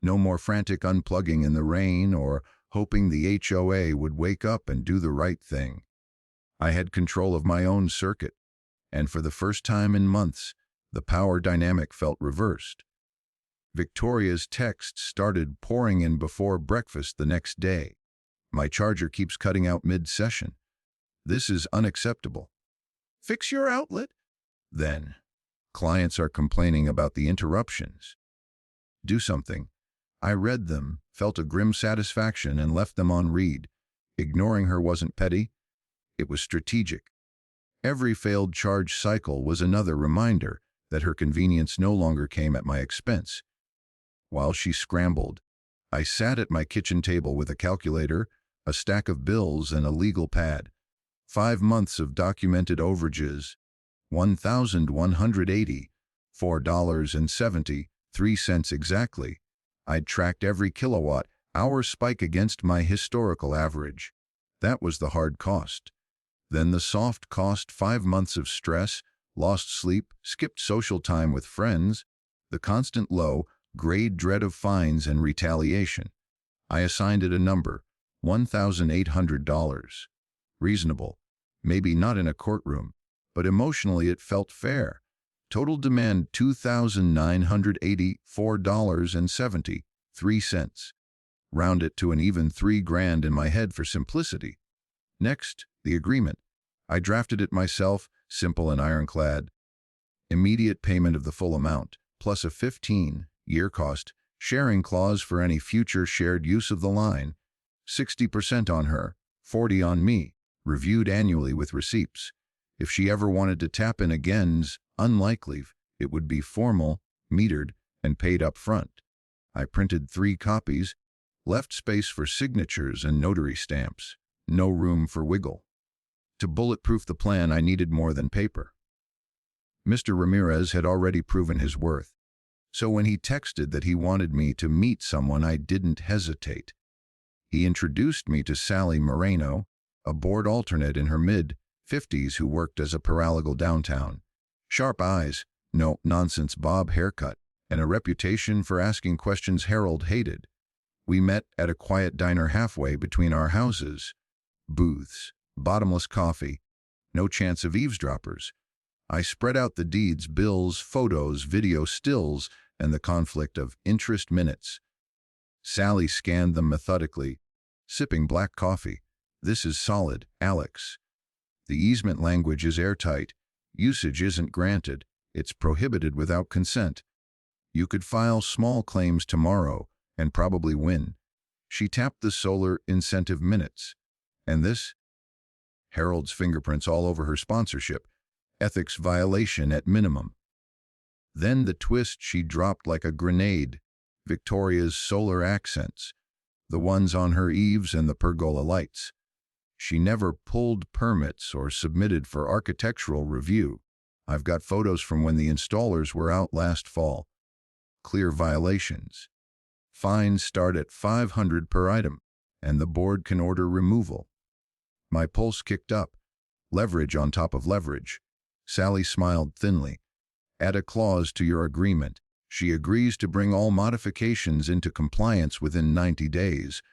No more frantic unplugging in the rain or hoping the HOA would wake up and do the right thing. I had control of my own circuit, and for the first time in months, the power dynamic felt reversed. Victoria's texts started pouring in before breakfast the next day. "My charger keeps cutting out mid-session. This is unacceptable. Fix your outlet." Then, "Clients are complaining about the interruptions." Do something. I read them, felt a grim satisfaction, and left them on read. Ignoring her wasn't petty, it was strategic. Every failed charge cycle was another reminder that her convenience no longer came at my expense. While she scrambled, I sat at my kitchen table with a calculator, a stack of bills, and a legal pad. 5 months of documented overages, $1,180, $4.73 exactly. I'd tracked every kilowatt-hour spike against my historical average. That was the hard cost. Then the soft cost: 5 months of stress, lost sleep, skipped social time with friends, the constant low-grade dread of fines and retaliation. I assigned it a number: $1,800. Reasonable. Maybe not in a courtroom, but emotionally it felt fair. Total demand $2,984.73. Round it to an even $3,000 in my head for simplicity. Next, the agreement. I drafted it myself, simple and ironclad. Immediate payment of the full amount, plus a 15-year cost sharing clause for any future shared use of the line. 60% on her, 40% on me, reviewed annually with receipts. If she ever wanted to tap in again's unlikely, it would be formal, metered, and paid up front. I printed 3 copies, left space for signatures and notary stamps. No room for wiggle. To bulletproof the plan, I needed more than paper. Mr. Ramirez had already proven his worth, so when he texted that he wanted me to meet someone, I didn't hesitate. He introduced me to Sally Moreno, a board alternate in her mid-50s who worked as a paralegal downtown. Sharp eyes, no nonsense bob haircut, and a reputation for asking questions Harold hated. We met at a quiet diner halfway between our houses. Booths, bottomless coffee, no chance of eavesdroppers. I spread out the deeds, bills, photos, video stills, and the conflict of interest minutes. Sally scanned them methodically, sipping black coffee. This is solid, Alex. The easement language is airtight. Usage isn't granted. It's prohibited without consent. You could file small claims tomorrow and probably win. She tapped the solar incentive minutes. And this? Harold's fingerprints all over her sponsorship. Ethics violation at minimum. Then the twist she dropped like a grenade. Victoria's solar accents. The ones on her eaves and the pergola lights. She never pulled permits or submitted for architectural review. I've got photos from when the installers were out last fall. Clear violations. Fines start at $500 per item, and the board can order removal. My pulse kicked up. Leverage on top of leverage. Sally smiled thinly. Add a clause to your agreement. She agrees to bring all modifications into compliance within 90 days,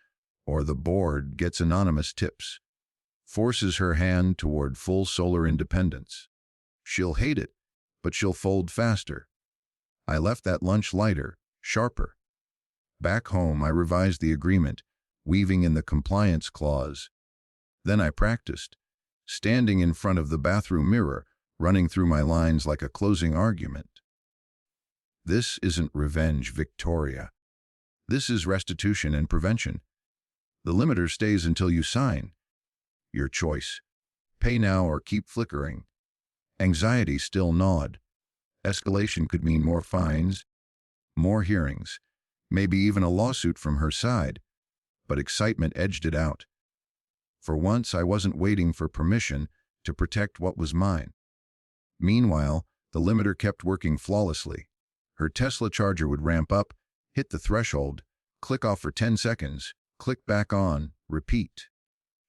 or the board gets anonymous tips. Forces her hand toward full solar independence. She'll hate it, but she'll fold faster. I left that lunch lighter, sharper. Back home, I revised the agreement, weaving in the compliance clause. Then I practiced, standing in front of the bathroom mirror, running through my lines like a closing argument. This isn't revenge, Victoria. This is restitution and prevention. The limiter stays until you sign. Your choice. Pay now or keep flickering. Anxiety still gnawed. Escalation could mean more fines, more hearings, maybe even a lawsuit from her side. But excitement edged it out. For once, I wasn't waiting for permission to protect what was mine. Meanwhile, the limiter kept working flawlessly. Her Tesla charger would ramp up, hit the threshold, click off for 10 seconds, click back on, repeat.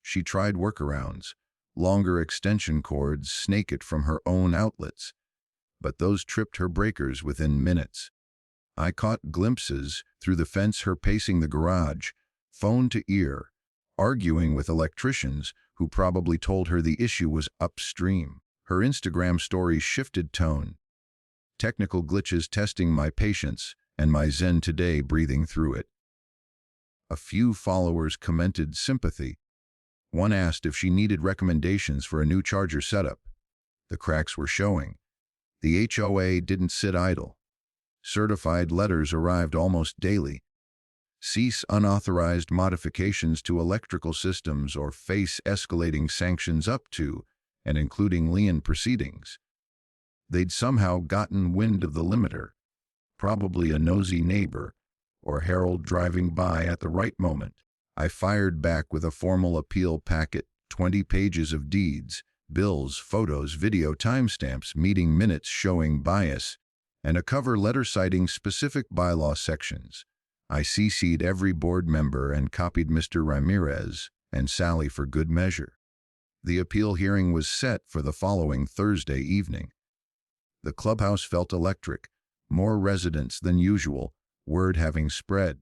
She tried workarounds, longer extension cords snake it from her own outlets, but those tripped her breakers within minutes. I caught glimpses through the fence her pacing the garage, phone to ear, arguing with electricians who probably told her the issue was upstream. Her Instagram stories shifted tone. Technical glitches testing my patience, and my zen today breathing through it. A few followers commented sympathy. One asked if she needed recommendations for a new charger setup. The cracks were showing. The HOA didn't sit idle. Certified letters arrived almost daily. Cease unauthorized modifications to electrical systems or face escalating sanctions up to and including lien proceedings. They'd somehow gotten wind of the limiter, probably a nosy neighbor or Harold driving by at the right moment. I fired back with a formal appeal packet, 20 pages of deeds, bills, photos, video timestamps, meeting minutes showing bias, and a cover letter citing specific bylaw sections. I CC'd every board member and copied Mr. Ramirez and Sally for good measure. The appeal hearing was set for the following Thursday evening. The clubhouse felt electric, more residents than usual, word having spread.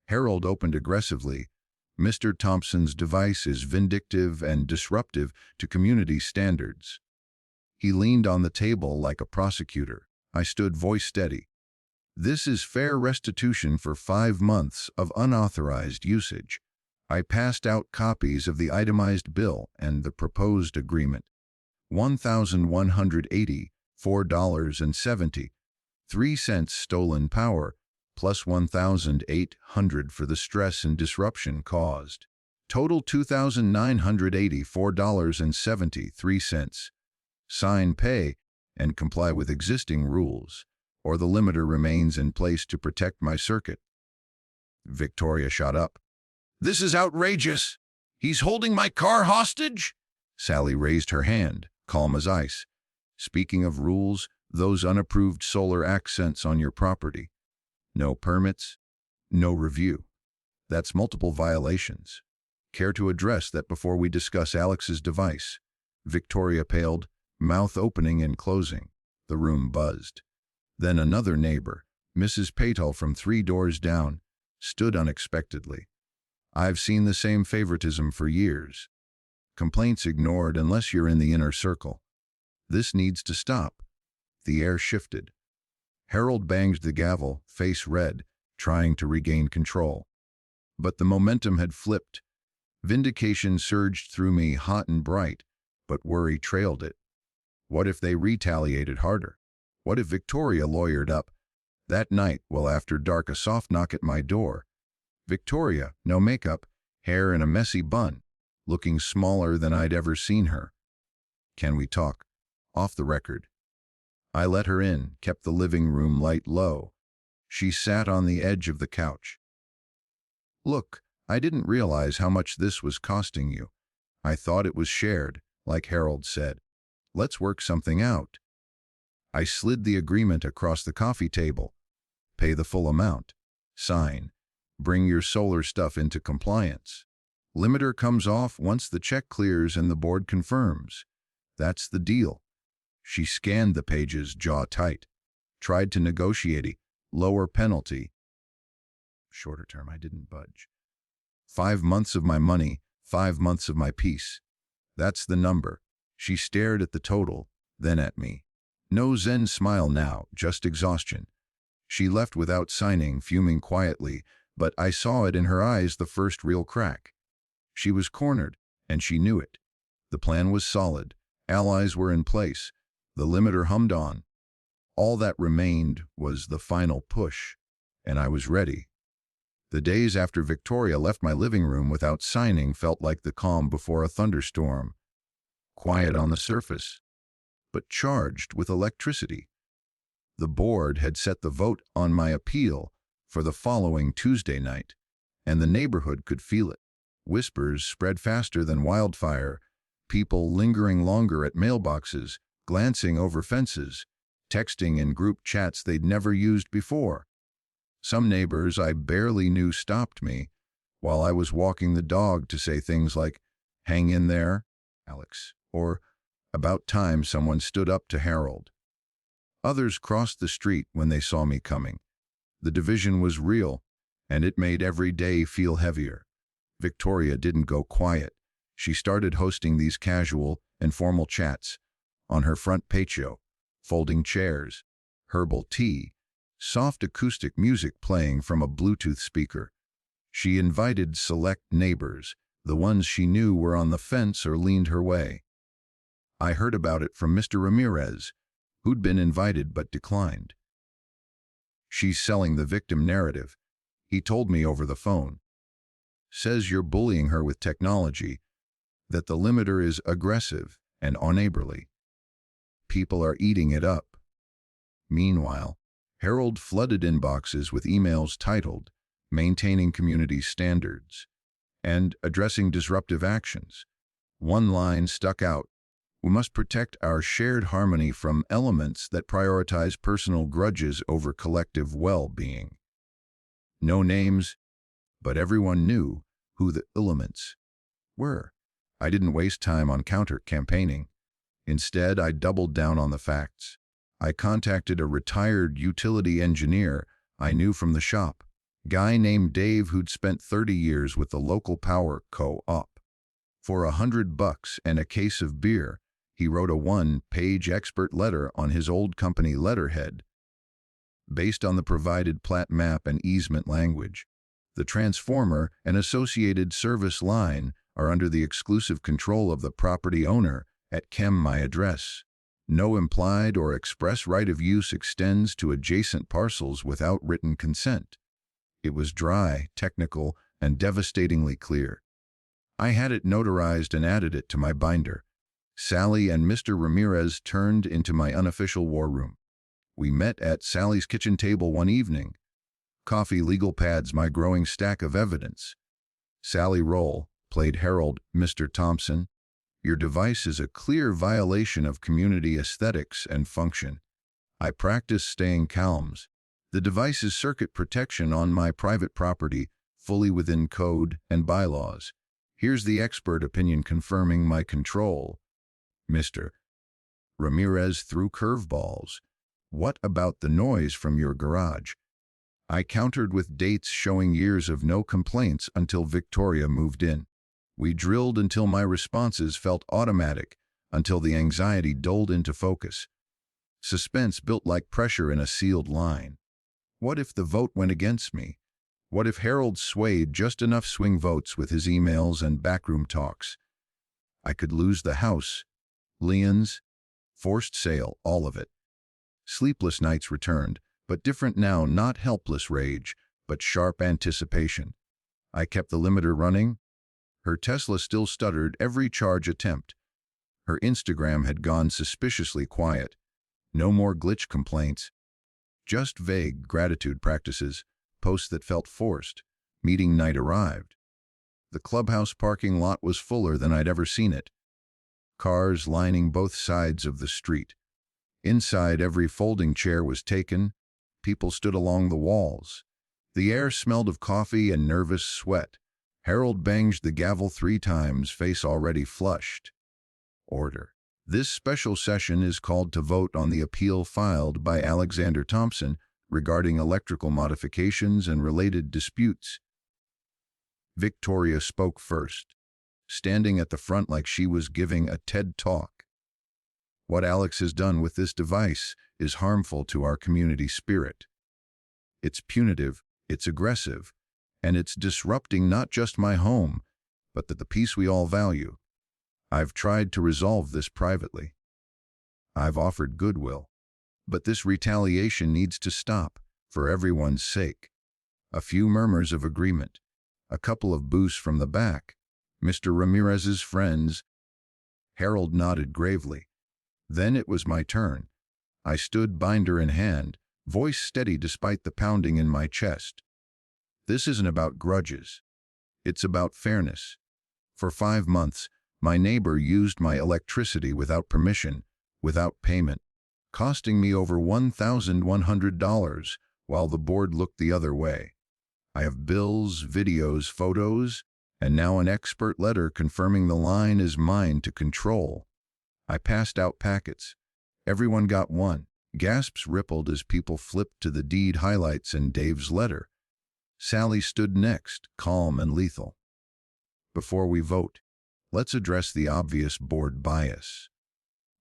Harold opened aggressively. Mr. Thompson's device is vindictive and disruptive to community standards. He leaned on the table like a prosecutor. I stood voice steady. This is fair restitution for 5 months of unauthorized usage. I passed out copies of the itemized bill and the proposed agreement. $1,184.73 stolen power, plus $1,800 for the stress and disruption caused. Total $2,984.73. Sign, pay, and comply with existing rules, or the limiter remains in place to protect my circuit. Victoria shot up. This is outrageous. He's holding my car hostage? Sally raised her hand, calm as ice. Speaking of rules, those unapproved solar accents on your property. No permits, no review. That's multiple violations. Care to address that before we discuss Alex's device? Victoria paled, mouth opening and closing. The room buzzed. Then another neighbor, Mrs. Patel from 3 doors down, stood unexpectedly. I've seen the same favoritism for years. Complaints ignored unless you're in the inner circle. This needs to stop. The air shifted. Harold banged the gavel, face red, trying to regain control. But the momentum had flipped. Vindication surged through me hot and bright, but worry trailed it. What if they retaliated harder? What if Victoria lawyered up? That night, well after dark, a soft knock at my door. Victoria, no makeup, hair in a messy bun, looking smaller than I'd ever seen her. Can we talk? Off the record. I let her in, kept the living room light low. She sat on the edge of the couch. Look, I didn't realize how much this was costing you. I thought it was shared, like Harold said. Let's work something out. I slid the agreement across the coffee table. Pay the full amount. Sign. Bring your solar stuff into compliance. Limiter comes off once the check clears and the board confirms. That's the deal. She scanned the pages, jaw tight. Tried to negotiate. Lower penalty. Shorter term, I didn't budge. 5 months of my money, 5 months of my peace. That's the number. She stared at the total, then at me. No zen smile now, just exhaustion. She left without signing, fuming quietly, but I saw it in her eyes, the first real crack. She was cornered, and she knew it. The plan was solid. Allies were in place. The limiter hummed on. All that remained was the final push, and I was ready. The days after Victoria left my living room without signing felt like the calm before a thunderstorm. Quiet on the surface, but charged with electricity. The board had set the vote on my appeal for the following Tuesday night, and the neighborhood could feel it. Whispers spread faster than wildfire, people lingering longer at mailboxes, glancing over fences, texting in group chats they'd never used before. Some neighbors I barely knew stopped me while I was walking the dog to say things like, "Hang in there, Alex," or "About time someone stood up to Harold." Others crossed the street when they saw me coming. The division was real, and it made every day feel heavier. Victoria didn't go quiet. She started hosting these casual, informal chats on her front patio, folding chairs, herbal tea, soft acoustic music playing from a Bluetooth speaker. She invited select neighbors, the ones she knew were on the fence or leaned her way. I heard about it from Mr. Ramirez, who'd been invited but declined. She's selling the victim narrative. He told me over the phone. Says you're bullying her with technology, that the limiter is aggressive and unneighborly. People are eating it up. Meanwhile, Harold flooded inboxes with emails titled, "Maintaining Community Standards," and "Addressing Disruptive Actions." One line stuck out: "We must protect our shared harmony from elements that prioritize personal grudges over collective well-being." No names, but everyone knew who the elements were. I didn't waste time on counter-campaigning. Instead, I doubled down on the facts. I contacted a retired utility engineer I knew from the shop, guy named Dave who'd spent 30 years with the local power co-op. For $100 and a case of beer, he wrote a one-page expert letter on his old company letterhead. Based on the provided plat map and easement language, the transformer and associated service line are under the exclusive control of the property owner at my address. No implied or express right of use extends to adjacent parcels without written consent. It was dry, technical, and devastatingly clear. I had it notarized and added it to my binder. Sally and Mr. Ramirez turned into my unofficial war room. We met at Sally's kitchen table one evening. Coffee, legal pads, my growing stack of evidence. Sally Roll played Harold, "Mr. Thompson, your device is a clear violation of community aesthetics and function." I practice staying calm. The device is circuit protection on my private property, fully within code and bylaws. Here's the expert opinion confirming my control. Mr. Ramirez threw curveballs. What about the noise from your garage? I countered with dates showing years of no complaints until Victoria moved in. We drilled until my responses felt automatic, until the anxiety dulled into focus. Suspense built like pressure in a sealed line. What if the vote went against me? What if Harold swayed just enough swing votes with his emails and backroom talks? I could lose the house, liens, forced sale, all of it. Sleepless nights returned, but different now, not helpless rage, but sharp anticipation. I kept the limiter running. Her Tesla still stuttered every charge attempt. Her Instagram had gone suspiciously quiet. No more glitch complaints. Just vague gratitude practices, posts that felt forced. Meeting night arrived. The clubhouse parking lot was fuller than I'd ever seen it. Cars lining both sides of the street. Inside, every folding chair was taken. People stood along the walls. The air smelled of coffee and nervous sweat. Harold banged the gavel 3 times, face already flushed. Order. This special session is called to vote on the appeal filed by Alexander Thompson regarding electrical modifications and related disputes. Victoria spoke first, standing at the front like she was giving a TED Talk. What Alex has done with this device is harmful to our community spirit. It's punitive, it's aggressive, and it's disrupting not just my home, but the peace we all value. I've tried to resolve this privately. I've offered goodwill. But this retaliation needs to stop, for everyone's sake. A few murmurs of agreement. A couple of boos from the back. Mr. Ramirez's friends. Harold nodded gravely. Then it was my turn. I stood binder in hand, voice steady despite the pounding in my chest. This isn't about grudges. It's about fairness. For 5 months, my neighbor used my electricity without permission, without payment, costing me over $1,100 while the board looked the other way. I have bills, videos, photos, and now an expert letter confirming the line is mine to control. I passed out packets. Everyone got one. Gasps rippled as people flipped to the deed highlights in Dave's letter. Sally stood next, calm and lethal. Before we vote, let's address the obvious board bias.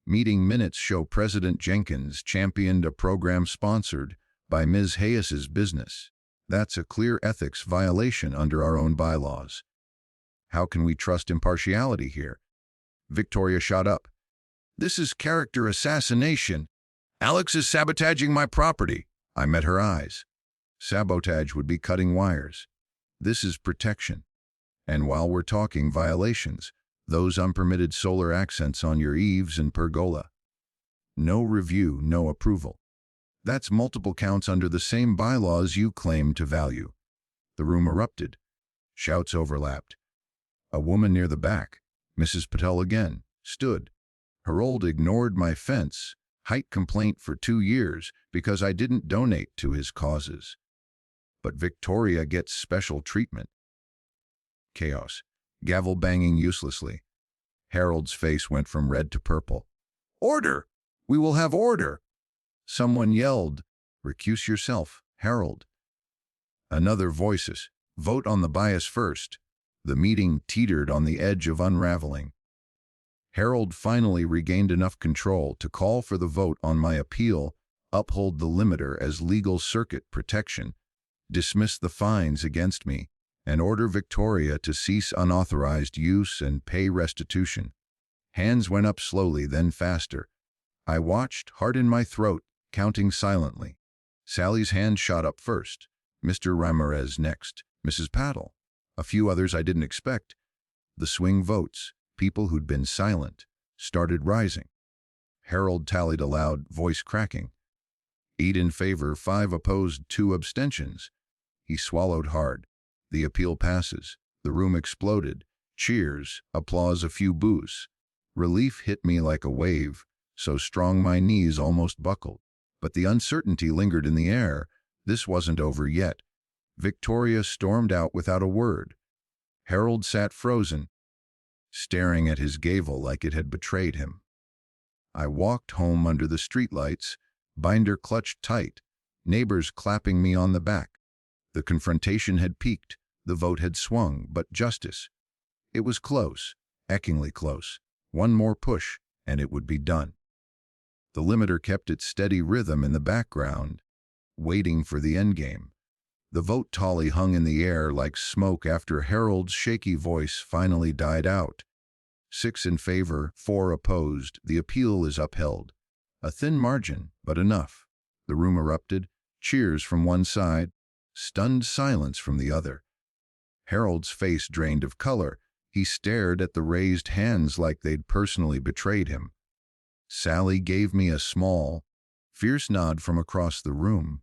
Meeting minutes show President Jenkins championed a program sponsored by Ms. Hayes's business. That's a clear ethics violation under our own bylaws. How can we trust impartiality here? Victoria shot up. This is character assassination. Alex is sabotaging my property. I met her eyes. Sabotage would be cutting wires. This is protection. And while we're talking violations, those unpermitted solar accents on your eaves and pergola. No review, no approval. That's multiple counts under the same bylaws you claim to value. The room erupted. Shouts overlapped. A woman near the back, Mrs. Patel again, stood. Harold ignored my fence, height complaint for 2 years because I didn't donate to his causes. But Victoria gets special treatment. Chaos. Gavel banging uselessly. Harold's face went from red to purple. Order! We will have order! Someone yelled, recuse yourself, Harold. Another voices, vote on the bias first. The meeting teetered on the edge of unraveling. Harold finally regained enough control to call for the vote on my appeal, uphold the limiter as legal circuit protection, dismiss the fines against me, and order Victoria to cease unauthorized use and pay restitution. Hands went up slowly, then faster. I watched, heart in my throat, counting silently. Sally's hand shot up first, Mr. Ramirez next, Mrs. Patel, a few others I didn't expect. The swing votes, people who'd been silent, started rising. Harold tallied aloud, voice cracking. 8 in favor, 5 opposed, 2 abstentions. He swallowed hard. The appeal passes. The room exploded. Cheers, applause, a few boos. Relief hit me like a wave, so strong my knees almost buckled. But the uncertainty lingered in the air. This wasn't over yet. Victoria stormed out without a word. Harold sat frozen, staring at his gavel like it had betrayed him. I walked home under the streetlights, binder clutched tight, neighbors clapping me on the back. The confrontation had peaked, the vote had swung, but justice. It was close, echingly close. One more push, and it would be done. The limiter kept its steady rhythm in the background, waiting for the endgame. The vote tally hung in the air like smoke after Harold's shaky voice finally died out. 6 in favor, 4 opposed. The appeal is upheld. A thin margin, but enough. The room erupted. Cheers from one side, stunned silence from the other. Harold's face drained of color. He stared at the raised hands like they'd personally betrayed him. Sally gave me a small, fierce nod from across the room.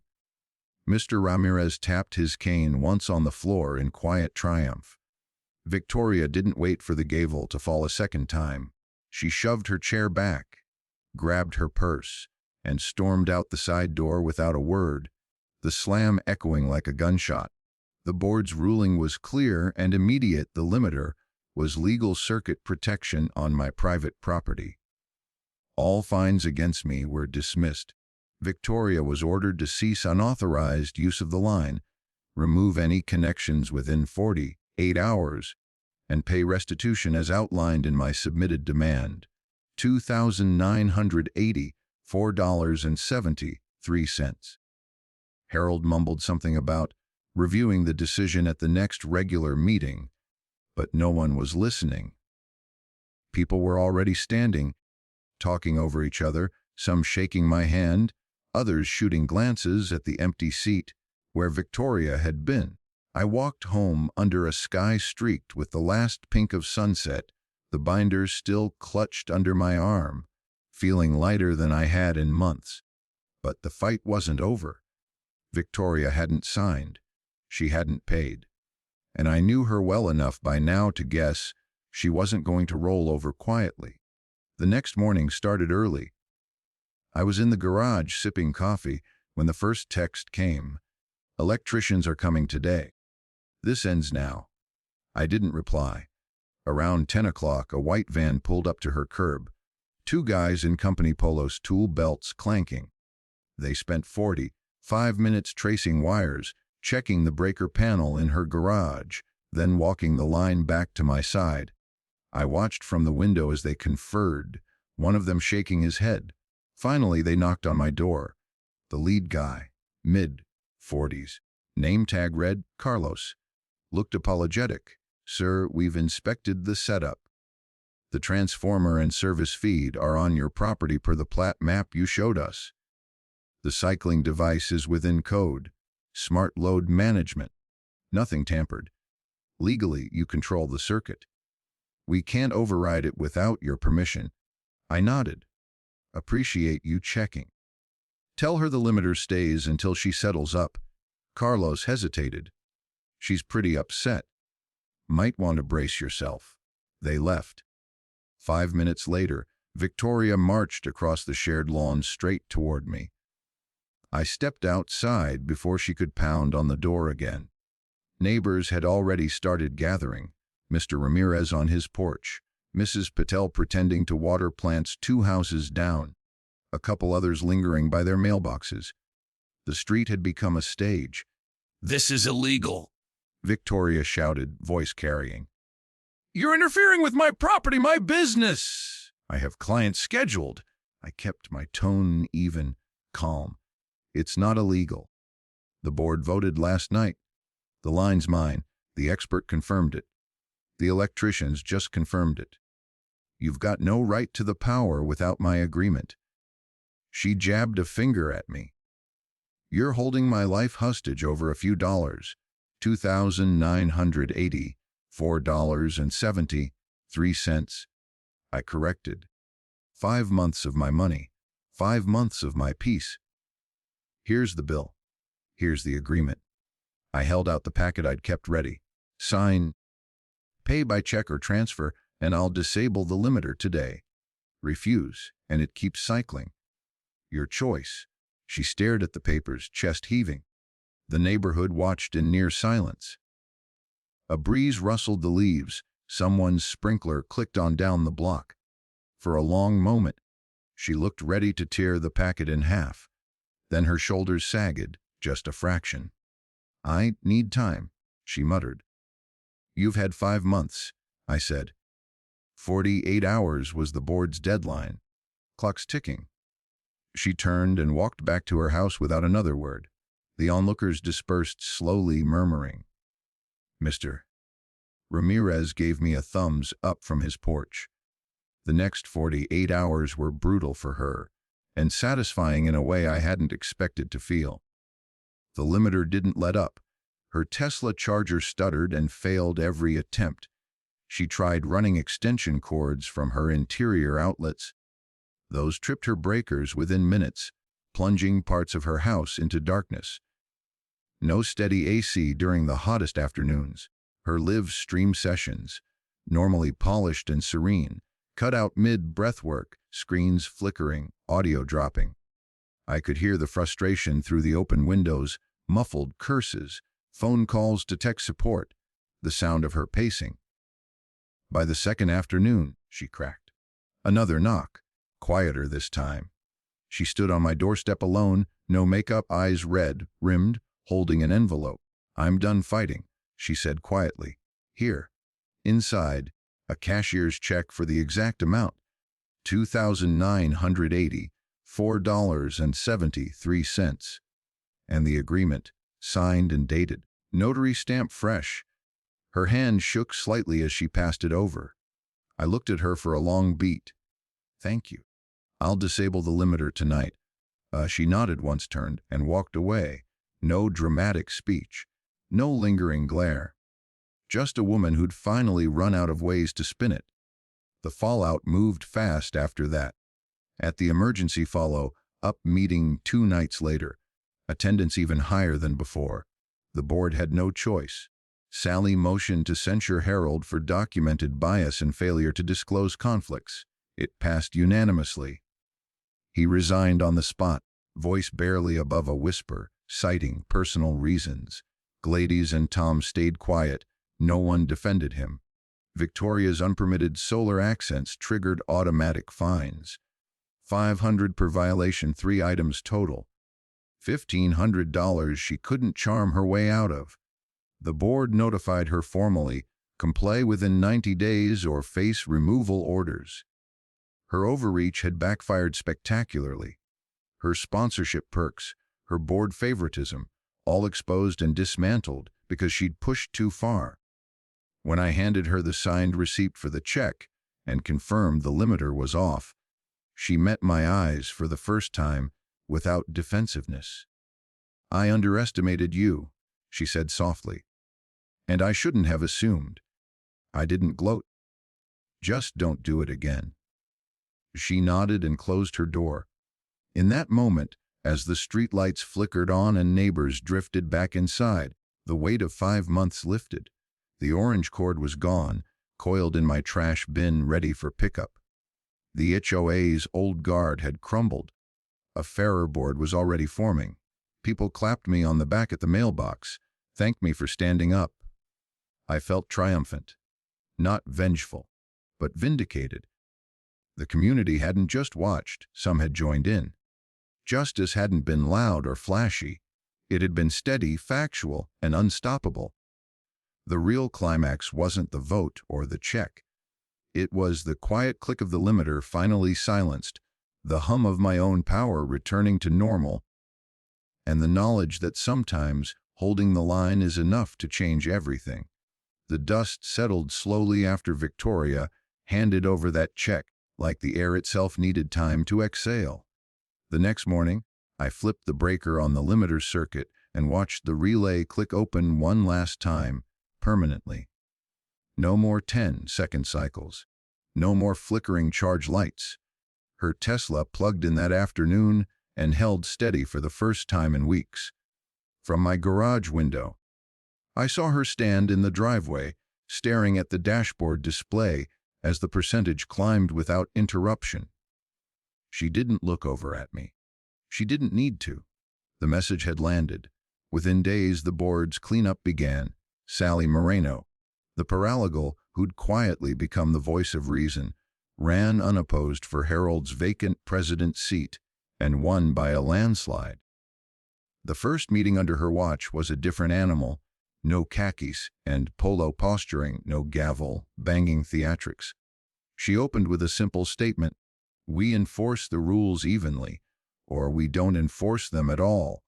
Mr. Ramirez tapped his cane once on the floor in quiet triumph. Victoria didn't wait for the gavel to fall a second time. She shoved her chair back, grabbed her purse, and stormed out the side door without a word, the slam echoing like a gunshot. The board's ruling was clear and immediate. The limiter was legal circuit protection on my private property. All fines against me were dismissed. Victoria was ordered to cease unauthorized use of the line, remove any connections within 48 hours, and pay restitution as outlined in my submitted demand, $2,984.73. Harold mumbled something about reviewing the decision at the next regular meeting, but no one was listening. People were already standing, talking over each other, some shaking my hand, others shooting glances at the empty seat where Victoria had been. I walked home under a sky streaked with the last pink of sunset, the binders still clutched under my arm, feeling lighter than I had in months. But the fight wasn't over. Victoria hadn't signed. She hadn't paid. And I knew her well enough by now to guess she wasn't going to roll over quietly. The next morning started early. I was in the garage sipping coffee when the first text came. Electricians are coming today. This ends now. I didn't reply. Around 10 o'clock, a white van pulled up to her curb. 2 guys in company polos, tool belts clanking. They spent 45 minutes tracing wires, checking the breaker panel in her garage, then walking the line back to my side. I watched from the window as they conferred, one of them shaking his head. Finally, they knocked on my door. The lead guy, mid-40s, name tag read Carlos, looked apologetic. Sir, we've inspected the setup. The transformer and service feed are on your property per the plat map you showed us. The cycling device is within code. Smart load management. Nothing tampered. Legally, you control the circuit. We can't override it without your permission. I nodded. Appreciate you checking. Tell her the limiter stays until she settles up. Carlos hesitated. She's pretty upset. Might want to brace yourself. They left. 5 minutes later, Victoria marched across the shared lawn straight toward me. I stepped outside before she could pound on the door again. Neighbors had already started gathering. Mr. Ramirez on his porch, Mrs. Patel pretending to water plants 2 houses down, a couple others lingering by their mailboxes. The street had become a stage. This is illegal, Victoria shouted, voice carrying. You're interfering with my property, my business. I have clients scheduled. I kept my tone even, calm. It's not illegal. The board voted last night. The line's mine. The expert confirmed it. The electricians just confirmed it. You've got no right to the power without my agreement. She jabbed a finger at me. You're holding my life hostage over a few dollars. $2,984.73. I corrected. 5 months of my money. 5 months of my peace. Here's the bill. Here's the agreement. I held out the packet I'd kept ready. Sign. Pay by check or transfer, and I'll disable the limiter today. Refuse, and it keeps cycling. Your choice. She stared at the papers, chest heaving. The neighborhood watched in near silence. A breeze rustled the leaves. Someone's sprinkler clicked on down the block. For a long moment, she looked ready to tear the packet in half. Then her shoulders sagged, just a fraction. I need time, she muttered. You've had 5 months, I said. 48 hours was the board's deadline. Clock's ticking. She turned and walked back to her house without another word. The onlookers dispersed slowly, murmuring. Mr. Ramirez gave me a thumbs up from his porch. The next 48 hours were brutal for her, and satisfying in a way I hadn't expected to feel. The limiter didn't let up. Her Tesla charger stuttered and failed every attempt. She tried running extension cords from her interior outlets. Those tripped her breakers within minutes, plunging parts of her house into darkness. No steady AC during the hottest afternoons. Her live stream sessions, normally polished and serene, cut out mid-breathwork, screens flickering, audio dropping. I could hear the frustration through the open windows, muffled curses, phone calls to tech support, the sound of her pacing. By the second afternoon, she cracked. Another knock, quieter this time. She stood on my doorstep alone, no makeup, eyes red, rimmed, holding an envelope. I'm done fighting, she said quietly. Here. Inside, a cashier's check for the exact amount. $2,984.73. And the agreement, signed and dated, notary stamp fresh. Her hand shook slightly as she passed it over. I looked at her for a long beat. Thank you. I'll disable the limiter tonight. She nodded once, turned, and walked away. No dramatic speech. No lingering glare. Just a woman who'd finally run out of ways to spin it. The fallout moved fast after that. At the emergency follow-up meeting 2 nights later, attendance even higher than before. The board had no choice. Sally motioned to censure Harold for documented bias and failure to disclose conflicts. It passed unanimously. He resigned on the spot, voice barely above a whisper, citing personal reasons. Gladys and Tom stayed quiet. No one defended him. Victoria's unpermitted solar accents triggered automatic fines. $500 per violation, 3 items total. $1,500 she couldn't charm her way out of. The board notified her formally, comply within 90 days or face removal orders. Her overreach had backfired spectacularly. Her sponsorship perks, her board favoritism, all exposed and dismantled because she'd pushed too far. When I handed her the signed receipt for the check and confirmed the limiter was off, she met my eyes for the first time, without defensiveness. "I underestimated you," she said softly. "And I shouldn't have assumed." I didn't gloat. "Just don't do it again." She nodded and closed her door. In that moment, as the streetlights flickered on and neighbors drifted back inside, the weight of 5 months lifted. The orange cord was gone, coiled in my trash bin ready for pickup. The HOA's old guard had crumbled. A fairer board was already forming. People clapped me on the back at the mailbox, thanked me for standing up. I felt triumphant. Not vengeful, but vindicated. The community hadn't just watched, some had joined in. Justice hadn't been loud or flashy. It had been steady, factual, and unstoppable. The real climax wasn't the vote or the check. It was the quiet click of the limiter finally silenced, the hum of my own power returning to normal, and the knowledge that sometimes holding the line is enough to change everything. The dust settled slowly after Victoria handed over that check, like the air itself needed time to exhale. The next morning, I flipped the breaker on the limiter circuit and watched the relay click open one last time, permanently. No more 10-second cycles. No more flickering charge lights. Her Tesla plugged in that afternoon and held steady for the first time in weeks. From my garage window, I saw her stand in the driveway, staring at the dashboard display as the percentage climbed without interruption. She didn't look over at me. She didn't need to. The message had landed. Within days, the board's cleanup began. Sally Moreno, the paralegal who'd quietly become the voice of reason, ran unopposed for Harold's vacant president seat and won by a landslide. The first meeting under her watch was a different animal. No khakis and polo posturing, no gavel, banging theatrics. She opened with a simple statement: "We enforce the rules evenly, or we don't enforce them at all."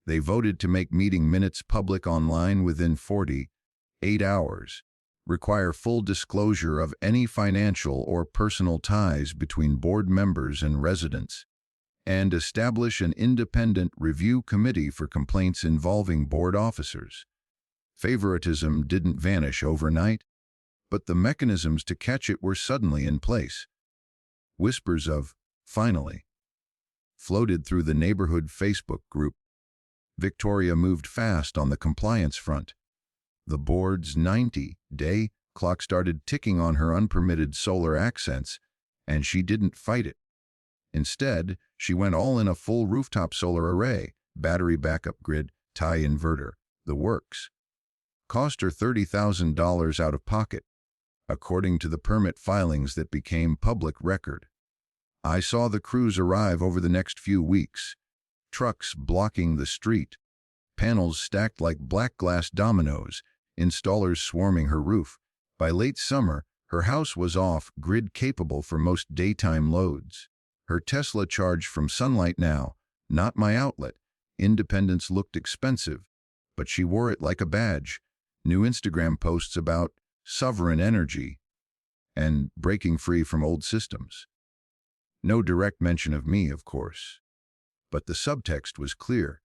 They voted to make meeting minutes public online within 48 hours, require full disclosure of any financial or personal ties between board members and residents, and establish an independent review committee for complaints involving board officers. Favoritism didn't vanish overnight, but the mechanisms to catch it were suddenly in place. Whispers of "finally" floated through the neighborhood Facebook group. Victoria moved fast on the compliance front. The board's 90-day clock started ticking on her unpermitted solar accents, and she didn't fight it. Instead, she went all in: a full rooftop solar array, battery backup grid, tie inverter, the works. Cost her $30,000 out of pocket, according to the permit filings that became public record. I saw the crews arrive over the next few weeks, trucks blocking the street, panels stacked like black glass dominoes, installers swarming her roof. By late summer, her house was off, grid capable for most daytime loads. Her Tesla charged from sunlight now, not my outlet. Independence looked expensive, but she wore it like a badge. New Instagram posts about sovereign energy and breaking free from old systems. No direct mention of me, of course. But the subtext was clear.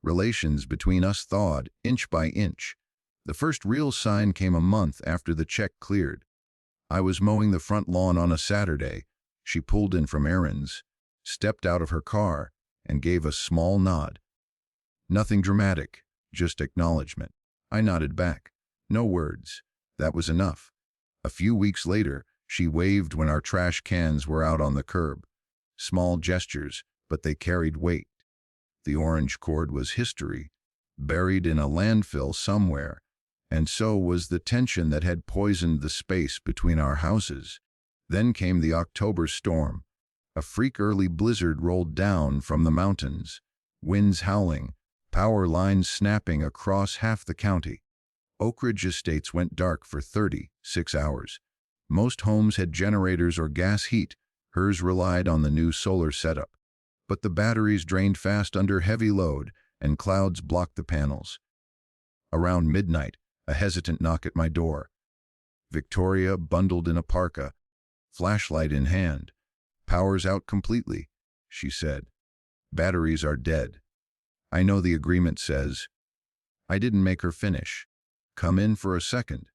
Relations between us thawed, inch by inch. The first real sign came a month after the check cleared. I was mowing the front lawn on a Saturday. She pulled in from errands, stepped out of her car, and gave a small nod. Nothing dramatic, just acknowledgement. I nodded back. No words. That was enough. A few weeks later, she waved when our trash cans were out on the curb. Small gestures, but they carried weight. The orange cord was history, buried in a landfill somewhere, and so was the tension that had poisoned the space between our houses. Then came the October storm. A freak early blizzard rolled down from the mountains, winds howling, power lines snapping across half the county. Oak Ridge Estates went dark for 36 hours. Most homes had generators or gas heat. Hers relied on the new solar setup. But the batteries drained fast under heavy load, and clouds blocked the panels. Around midnight, a hesitant knock at my door. Victoria, bundled in a parka, flashlight in hand. "Power's out completely," she said. Batteries are dead. I know the agreement says. I didn't make her finish. Come in for a second.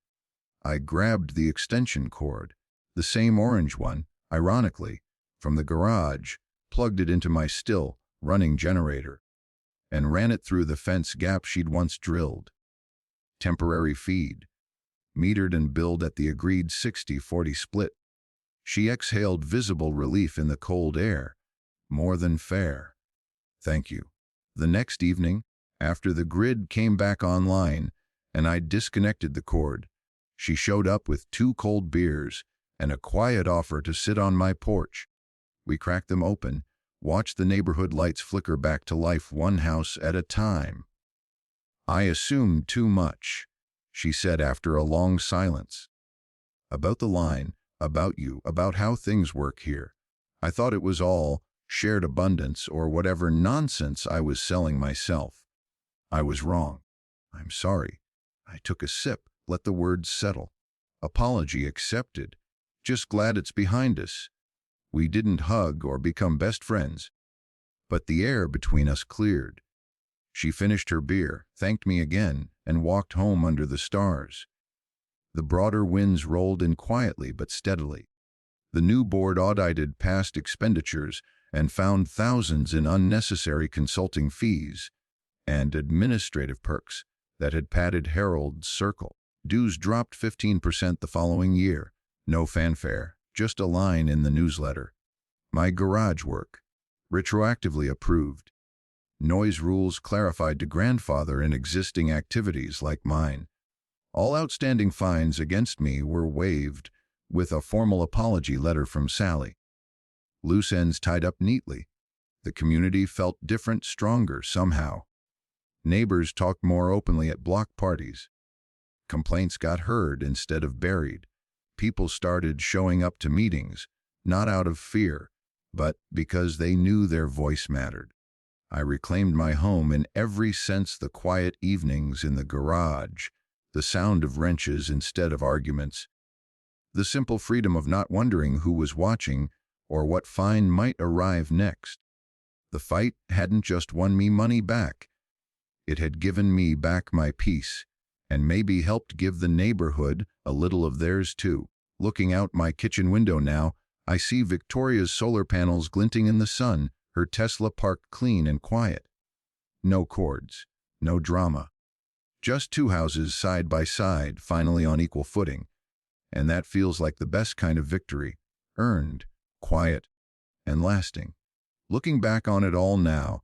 I grabbed the extension cord, the same orange one, ironically, from the garage, plugged it into my still running generator, and ran it through the fence gap she'd once drilled. Temporary feed, metered and billed at the agreed 60-40 split. She exhaled visible relief in the cold air. More than fair. Thank you. The next evening, after the grid came back online and I disconnected the cord, she showed up with 2 cold beers and a quiet offer to sit on my porch. We cracked them open, watched the neighborhood lights flicker back to life one house at a time. I assumed too much, she said after a long silence. About the line, about you, about how things work here. I thought it was all shared abundance or whatever nonsense I was selling myself. I was wrong. I'm sorry. I took a sip, let the words settle. Apology accepted. Just glad it's behind us. We didn't hug or become best friends, but the air between us cleared. She finished her beer, thanked me again, and walked home under the stars. The broader winds rolled in quietly but steadily. The new board audited past expenditures and found thousands in unnecessary consulting fees and administrative perks that had padded Harold's circle. Dues dropped 15% the following year. No fanfare, just a line in the newsletter. My garage work, retroactively approved. Noise rules clarified to grandfather in existing activities like mine. All outstanding fines against me were waived, with a formal apology letter from Sally. Loose ends tied up neatly. The community felt different, stronger somehow. Neighbors talked more openly at block parties. Complaints got heard instead of buried. People started showing up to meetings, not out of fear, but because they knew their voice mattered. I reclaimed my home in every sense: the quiet evenings in the garage, the sound of wrenches instead of arguments, the simple freedom of not wondering who was watching or what fine might arrive next. The fight hadn't just won me money back. It had given me back my peace, and maybe helped give the neighborhood a little of theirs too. Looking out my kitchen window now, I see Victoria's solar panels glinting in the sun, her Tesla parked clean and quiet. No cords, no drama. Just 2 houses side by side, finally on equal footing. And that feels like the best kind of victory, earned, quiet, and lasting. Looking back on it all now,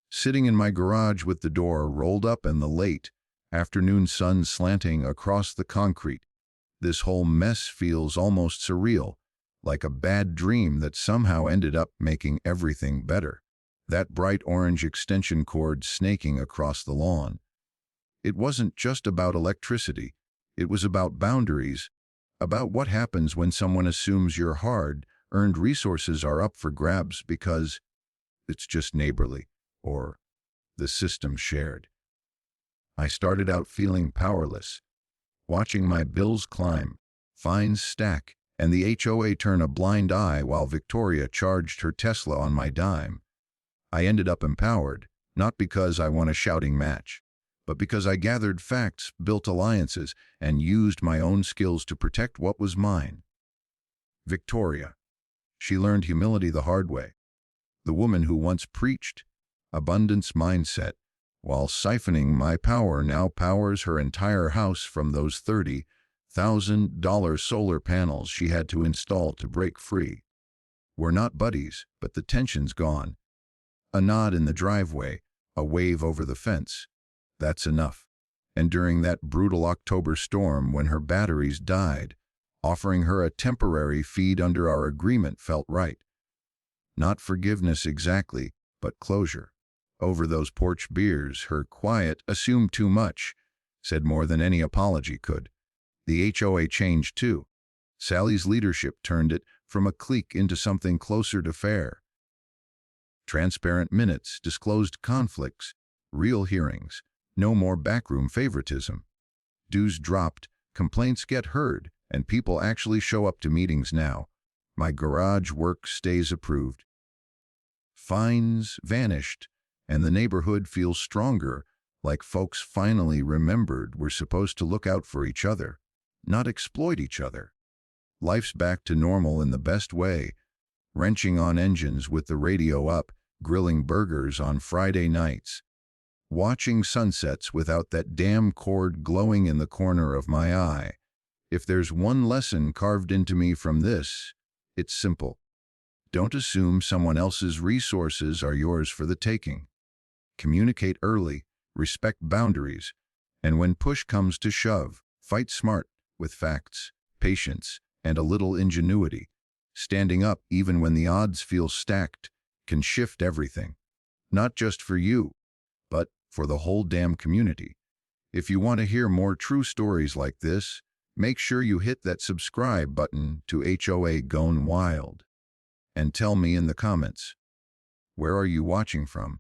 sitting in my garage with the door rolled up and the late afternoon sun slanting across the concrete, this whole mess feels almost surreal, like a bad dream that somehow ended up making everything better. That bright orange extension cord snaking across the lawn. It wasn't just about electricity. It was about boundaries, about what happens when someone assumes your hard-earned resources are up for grabs because it's just neighborly, or the system shared. I started out feeling powerless, watching my bills climb, fines stack, and the HOA turn a blind eye while Victoria charged her Tesla on my dime. I ended up empowered, not because I won a shouting match, but because I gathered facts, built alliances, and used my own skills to protect what was mine. Victoria. She learned humility the hard way. The woman who once preached abundance mindset, while siphoning my power, now powers her entire house from those $30,000 solar panels she had to install to break free. We're not buddies, but the tension's gone. A nod in the driveway, a wave over the fence. That's enough. And during that brutal October storm when her batteries died, offering her a temporary feed under our agreement felt right. Not forgiveness exactly, but closure. Over those porch beers, her quiet assumed too much, said more than any apology could. The HOA changed too. Sally's leadership turned it from a clique into something closer to fair. Transparent minutes, disclosed conflicts, real hearings, no more backroom favoritism. Dues dropped, complaints get heard, and people actually show up to meetings now. My garage work stays approved. Fines vanished, and the neighborhood feels stronger, like folks finally remembered we're supposed to look out for each other, not exploit each other. Life's back to normal in the best way, wrenching on engines with the radio up, grilling burgers on Friday nights, watching sunsets without that damn cord glowing in the corner of my eye. If there's one lesson carved into me from this, it's simple. Don't assume someone else's resources are yours for the taking. Communicate early, respect boundaries, and when push comes to shove, fight smart with facts, patience, and a little ingenuity. Standing up even when the odds feel stacked can shift everything. Not just for you, but for the whole damn community. If you want to hear more true stories like this, make sure you hit that subscribe button to HOA Gone Wild. And tell me in the comments, where are you watching from?